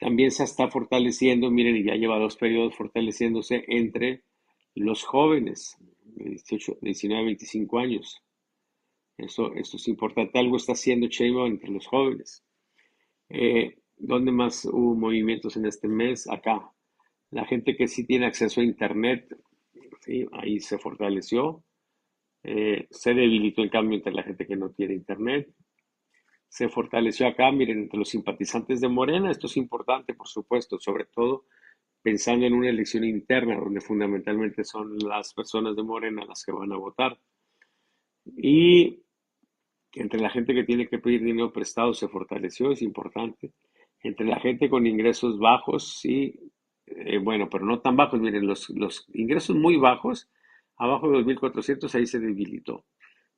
También se está fortaleciendo, miren, y ya lleva 2 periodos fortaleciéndose entre los jóvenes de 18, 19 a 25 años. Esto es importante. Algo está haciendo Sheinbaum entre los jóvenes. ¿Dónde más hubo movimientos en este mes? Acá. La gente que sí tiene acceso a Internet, ¿sí? Ahí se fortaleció. Se debilitó el cambio entre la gente que no tiene Internet. Se fortaleció acá, miren, entre los simpatizantes de Morena. Esto es importante, por supuesto, sobre todo pensando en una elección interna, donde fundamentalmente son las personas de Morena las que van a votar. Y entre la gente que tiene que pedir dinero prestado se fortaleció, es importante. Entre la gente con ingresos bajos, sí, bueno, pero no tan bajos. Miren, los ingresos muy bajos, abajo de 2,400, ahí se debilitó.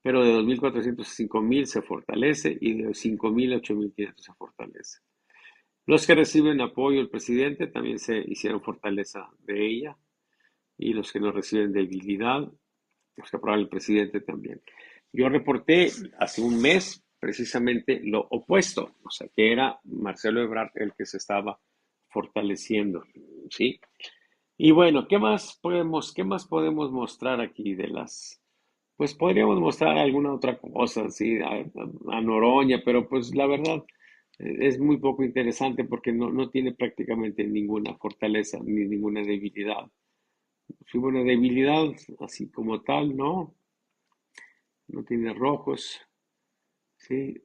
Pero de 2,400 a 5,000 se fortalece y de 5,000 a 8,500 se fortalece. Los que reciben apoyo del presidente también se hicieron fortaleza de ella y los que no reciben debilidad, los que aprueban el presidente también. Yo reporté hace un mes precisamente lo opuesto, o sea, que era Marcelo Ebrard el que se estaba fortaleciendo, ¿sí? Y bueno, qué más podemos mostrar aquí de las Pues podríamos mostrar alguna otra cosa, sí, a Noroña, pero pues la verdad es muy poco interesante porque no tiene prácticamente ninguna fortaleza ni ninguna debilidad. Si hubo una debilidad, así como tal, no tiene rojos, sí,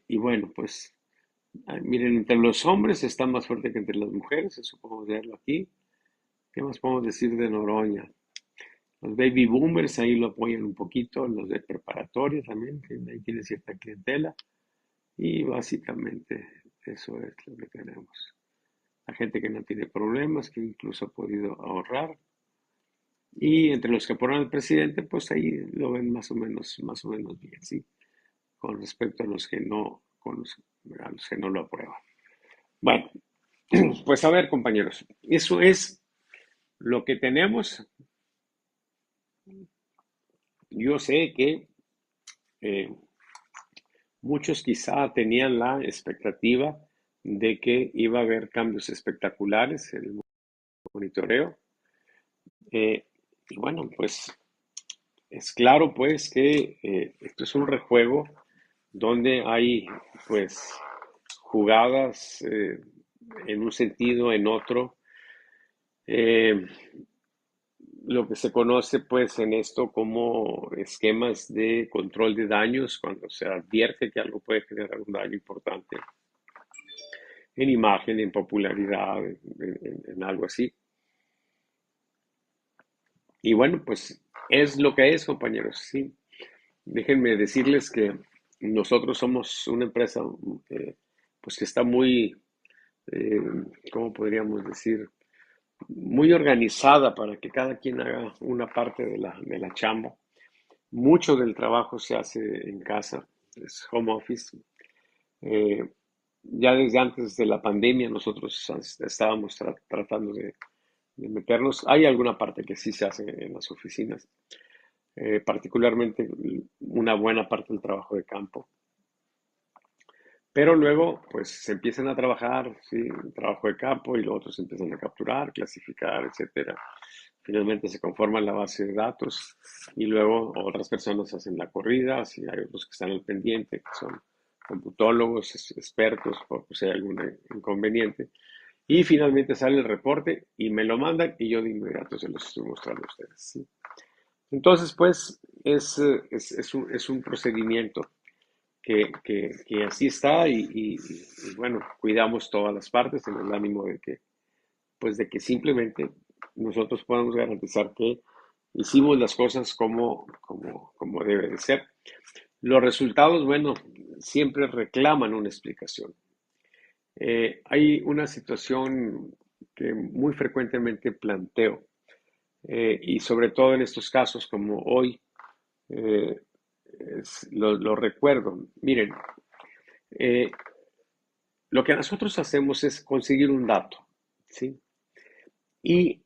y bueno, pues miren, entre los hombres está más fuerte que entre las mujeres, eso podemos verlo aquí. ¿Qué más podemos decir de Noroña? Los baby boomers ahí lo apoyan un poquito, los de preparatoria también, que ahí tiene cierta clientela. Y básicamente eso es lo que tenemos. La gente que no tiene problemas, que incluso ha podido ahorrar. Y entre los que apoyan al presidente, pues ahí lo ven más o menos bien, ¿sí? Con respecto a los que no, a los que no lo aprueban. Bueno, pues a ver, compañeros, eso es lo que tenemos. Yo sé que eh, muchos quizá tenían la expectativa de que iba a haber cambios espectaculares en el monitoreo. Y bueno, pues es claro pues que esto es un rejuego donde hay pues jugadas en un sentido, en otro. Eh, lo que se conoce pues en esto como esquemas de control de daños, cuando se advierte que algo puede generar un daño importante en imagen, en popularidad, en algo así. Y bueno, pues es lo que es, compañeros, sí. Déjenme decirles que nosotros somos una empresa pues que está muy, eh, ¿cómo podríamos decir? Muy organizada para que cada quien haga una parte de la chamba. Mucho del trabajo se hace en casa, es home office. Eh, ya desde antes de la pandemia nosotros estábamos tratando de meternos. Hay alguna parte que sí se hace en las oficinas, particularmente una buena parte del trabajo de campo. Pero luego, pues se empiezan a trabajar, sí, trabajo de campo y los otros se empiezan a capturar, clasificar, etcétera. Finalmente se conforma la base de datos y luego otras personas hacen la corrida, si hay otros que están al pendiente, que son computólogos, expertos, por si hay algún inconveniente. Y finalmente sale el reporte y me lo mandan y yo de inmediato se los estoy mostrando a ustedes, ¿sí? Entonces, pues, es un procedimiento que así está y bueno, cuidamos todas las partes en el ánimo pues de que simplemente nosotros podamos garantizar que hicimos las cosas como debe de ser. Los resultados, bueno, siempre reclaman una explicación. Hay una situación que muy frecuentemente planteo, y sobre todo en estos casos como hoy, eh, lo recuerdo. Miren, eh, lo que nosotros hacemos es conseguir un dato, ¿sí? Y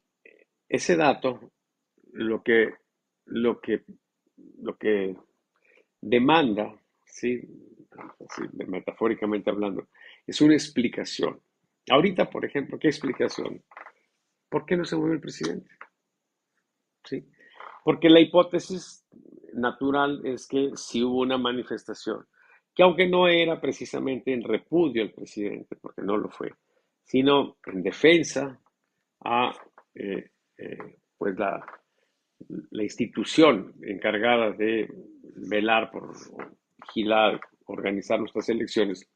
ese dato, lo que, lo que, lo que demanda, ¿sí? Así, metafóricamente hablando, es una explicación. Ahorita, por ejemplo, ¿qué explicación? ¿Por qué no se mueve el presidente? ¿Sí? Porque la hipótesis natural es que sí hubo una manifestación, que aunque no era precisamente en repudio al presidente, porque no lo fue, sino en defensa a pues la institución encargada de velar por vigilar, organizar nuestras elecciones.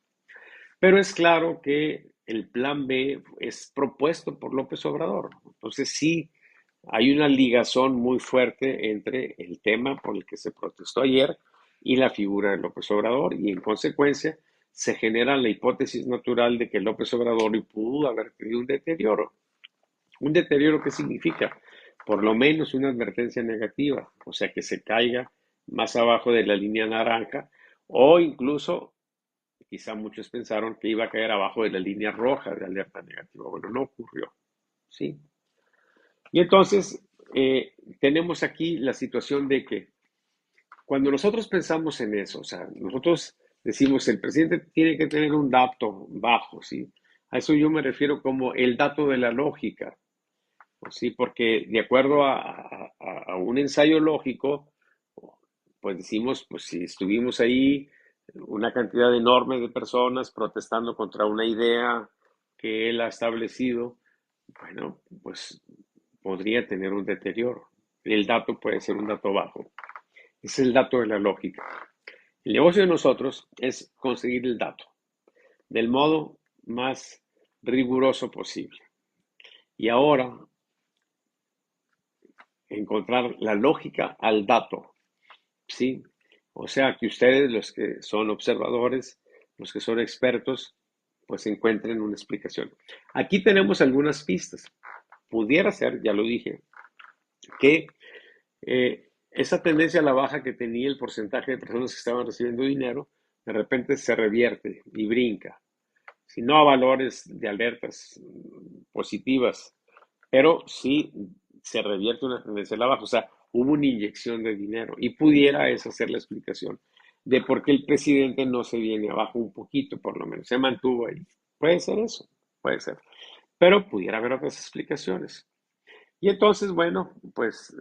Pero es claro que el plan B es propuesto por López Obrador. Entonces sí, hay una ligazón muy fuerte entre el tema por el que se protestó ayer y la figura de López Obrador y en consecuencia se genera la hipótesis natural de que López Obrador pudo haber tenido un deterioro. ¿Un deterioro qué significa? Por lo menos una advertencia negativa, o sea, que se caiga más abajo de la línea naranja o incluso, quizá muchos pensaron que iba a caer abajo de la línea roja de alerta negativa. Bueno, no ocurrió, ¿sí? Y entonces tenemos aquí la situación de que cuando nosotros pensamos en eso, o sea, nosotros decimos el presidente tiene que tener un dato bajo, ¿sí? A eso yo me refiero como el dato de la lógica. Sí, porque de acuerdo a un ensayo lógico, pues decimos, pues si estuvimos ahí una cantidad enorme de personas protestando contra una idea que él ha establecido, bueno, pues podría tener un deterioro. El dato puede ser un dato bajo. Es el dato de la lógica. El negocio de nosotros es conseguir el dato del modo más riguroso posible. Y ahora encontrar la lógica al dato, ¿sí? O sea, que ustedes, los que son observadores, los que son expertos, pues encuentren una explicación. Aquí tenemos algunas pistas. Pudiera ser, ya lo dije, que esa tendencia a la baja que tenía el porcentaje de personas que estaban recibiendo dinero, de repente se revierte y brinca. Si no a valores de alertas positivas, pero sí se revierte una tendencia a la baja. O sea, hubo una inyección de dinero y pudiera esa ser la explicación de por qué el presidente no se viene abajo un poquito, por lo menos, se mantuvo ahí. Puede ser eso, puede ser. Pero pudiera haber otras explicaciones. Y entonces, bueno, pues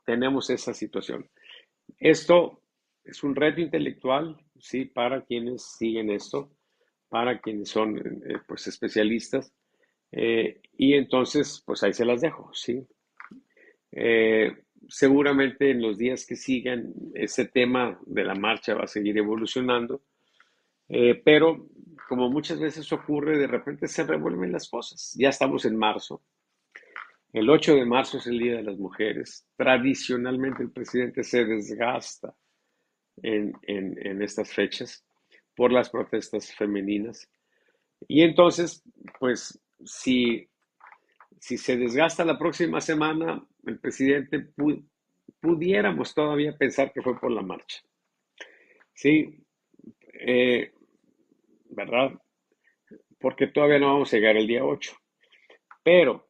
tenemos esa situación. Esto es un reto intelectual, ¿sí? Para quienes siguen esto, para quienes son pues especialistas. Y entonces, pues ahí se las dejo, ¿sí? Eh, Seguramente en los días que sigan, ese tema de la marcha va a seguir evolucionando, pero como muchas veces ocurre, de repente se revuelven las cosas. Ya estamos en marzo. El 8 de marzo es el Día de las Mujeres. Tradicionalmente el presidente se desgasta en estas fechas por las protestas femeninas. Y entonces, pues, si se desgasta la próxima semana, el presidente pudiéramos todavía pensar que fue por la marcha. Sí, eh, ¿verdad? Porque todavía no vamos a llegar el día 8. Pero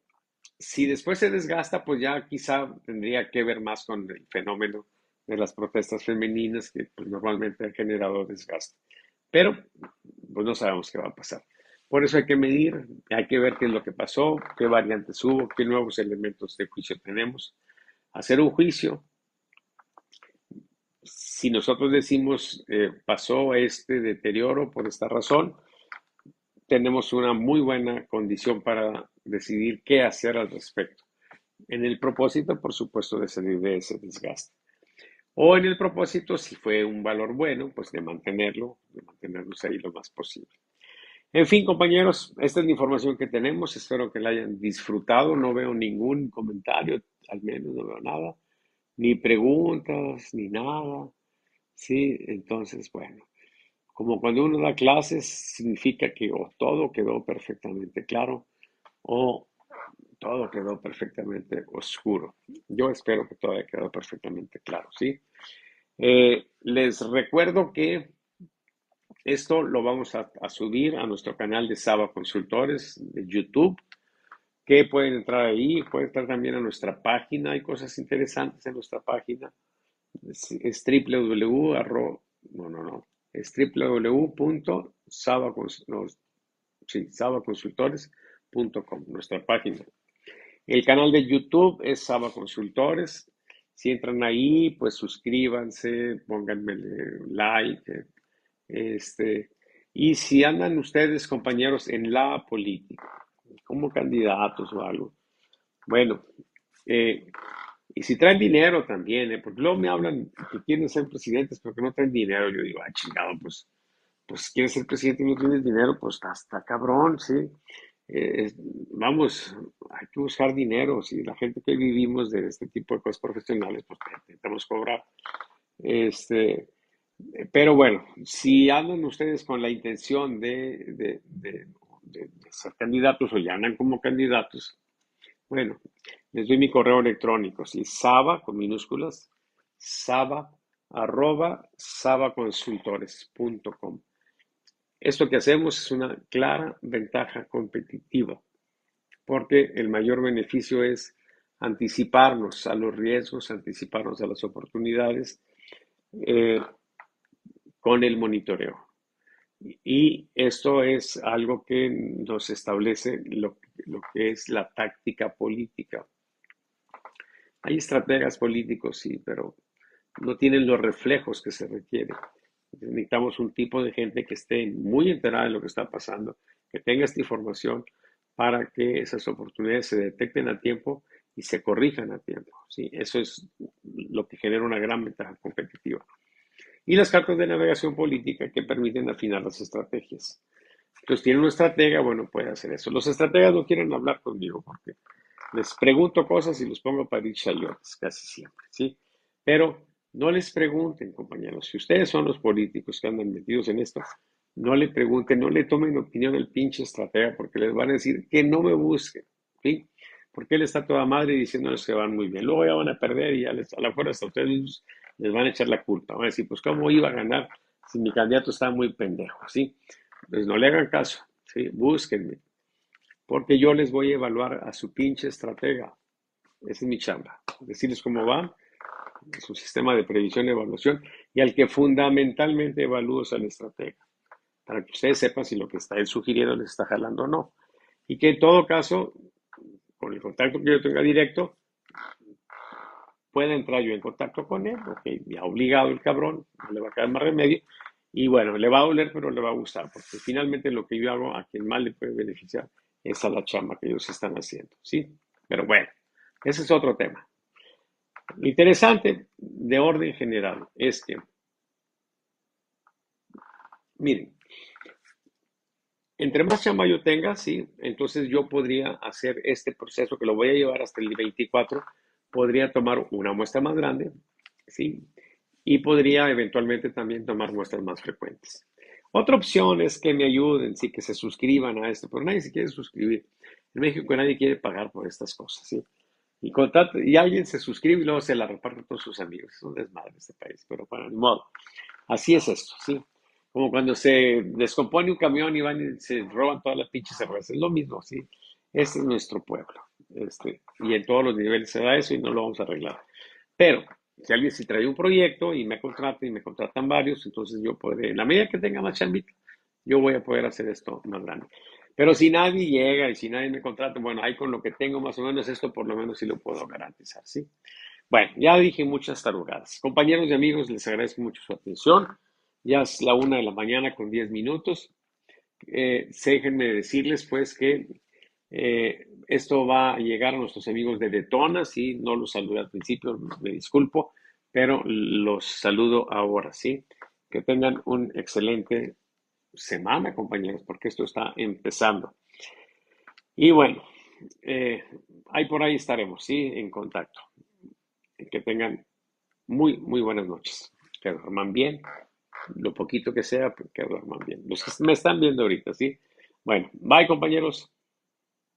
si después se desgasta, pues ya quizá tendría que ver más con el fenómeno de las protestas femeninas que pues, normalmente han generado desgaste. Pero pues no sabemos qué va a pasar. Por eso hay que medir, hay que ver qué es lo que pasó, qué variantes hubo, qué nuevos elementos de juicio tenemos. Hacer un juicio, si nosotros decimos pasó este deterioro por esta razón, tenemos una muy buena condición para decidir qué hacer al respecto. En el propósito, por supuesto, de salir de ese desgaste. O en el propósito, si fue un valor bueno, pues de mantenerlo, de mantenernos ahí lo más posible. En fin, compañeros, esta es la información que tenemos. Espero que la hayan disfrutado. No veo ningún comentario, al menos no veo nada, ni preguntas, ni nada. Sí, entonces, bueno, como cuando uno da clases, significa que o todo quedó perfectamente claro o todo quedó perfectamente oscuro. Yo espero que todo haya quedado perfectamente claro, ¿sí? Les recuerdo que esto lo vamos a subir a nuestro canal de Saba Consultores de YouTube, que pueden entrar ahí, pueden entrar también a nuestra página, hay cosas interesantes en nuestra página, es www, no, no, no, es www.sabaconsultores.com, nuestra página. El canal de YouTube es Saba Consultores. Si entran ahí, pues suscríbanse, pónganme like, este, y si andan ustedes, compañeros, en la política, como candidatos o algo, bueno, eh, y si traen dinero también, porque luego me hablan que quieren ser presidentes, pero que no traen dinero, yo digo, ah, chingado, pues quieres ser presidente y no tienes dinero, pues está cabrón, ¿sí? Eh, vamos, hay que buscar dinero, si la gente que vivimos de este tipo de cosas profesionales, pues intentamos cobrar. Este, pero bueno, si andan ustedes con la intención de ser candidatos o ya andan como candidatos, bueno, les doy mi correo electrónico, ¿sí? Saba con minúsculas, saba arroba sabaconsultores.com. Esto que hacemos es una clara ventaja competitiva, porque el mayor beneficio es anticiparnos a los riesgos, anticiparnos a las oportunidades eh, con el monitoreo. Y esto es algo que nos establece lo que es la táctica política. Hay estrategas políticos, sí, pero no tienen los reflejos que se requieren. Necesitamos un tipo de gente que esté muy enterada de lo que está pasando, que tenga esta información para que esas oportunidades se detecten a tiempo y se corrijan a tiempo. ¿Sí? Eso es lo que genera una gran ventaja competitiva. Y las cartas de navegación política que permiten afinar las estrategias. Entonces, tiene una estratega, bueno, puede hacer eso. Los estrategas no quieren hablar conmigo porque les pregunto cosas y los pongo para ir chayotes, casi siempre, ¿sí? Pero no les pregunten, compañeros. Si ustedes son los políticos que andan metidos en esto, no le pregunten, no le tomen opinión al pinche estratega porque les van a decir que no me busquen, ¿sí? Porque él está toda madre diciéndoles que van muy bien. Luego ya van a perder y ya a la fuerza hasta ustedes les van a echar la culpa. Van a decir, pues, ¿cómo iba a ganar si mi candidato está muy pendejo, ¿sí? Pues no le hagan caso, ¿sí? Búsquenme, porque yo les voy a evaluar a su pinche estratega. Esa es mi chamba. Decirles cómo va, su sistema de previsión y evaluación, y al que fundamentalmente evalúo es al estratega, para que ustedes sepan si lo que está él sugiriendo les está jalando o no. Y que en todo caso, con el contacto que yo tenga directo, pueda entrar yo en contacto con él, ok, ya obligado el cabrón, no le va a caer más remedio, y bueno, le va a doler, pero le va a gustar, porque finalmente lo que yo hago a quien más le puede beneficiar es a la chamba que ellos están haciendo, ¿sí? Pero bueno, ese es otro tema. Lo interesante de orden general es que, miren, entre más chamba yo tenga, sí, entonces yo podría hacer este proceso que lo voy a llevar hasta el 24, podría tomar una muestra más grande, sí, y podría eventualmente también tomar muestras más frecuentes. Otra opción es que me ayuden, sí, que se suscriban a esto, pero nadie se quiere suscribir. En México nadie quiere pagar por estas cosas, ¿sí? Y alguien se suscribe y luego se la reparte a todos sus amigos. Es un desmadre este país, pero para ni modo. Así es esto, ¿sí? Como cuando se descompone un camión y van y se roban todas las pinches cervezas. Es lo mismo, ¿sí? Este es nuestro pueblo. Y en todos los niveles se da eso y no lo vamos a arreglar. Pero si alguien se trae un proyecto y me contrata y me contratan varios, entonces yo podré, en la medida que tenga más chambita, yo voy a poder hacer esto más grande. Pero si nadie llega y si nadie me contrata, bueno, ahí con lo que tengo más o menos esto por lo menos sí lo puedo garantizar, ¿sí? Bueno, ya dije muchas tarugadas. Compañeros y amigos, les agradezco mucho su atención. Ya es la 1 de la mañana con 10 minutos. Déjenme decirles pues que esto va a llegar a nuestros amigos de Detona, sí, no los saludé al principio, me disculpo, pero los saludo ahora, sí. Que tengan un excelente semana, compañeros, porque esto está empezando. Y bueno, eh, ahí por ahí estaremos, sí, en contacto. Que tengan muy, muy buenas noches. Que duerman bien, lo poquito que sea, que duerman bien. Los que me están viendo ahorita, ¿sí? Bueno, bye compañeros.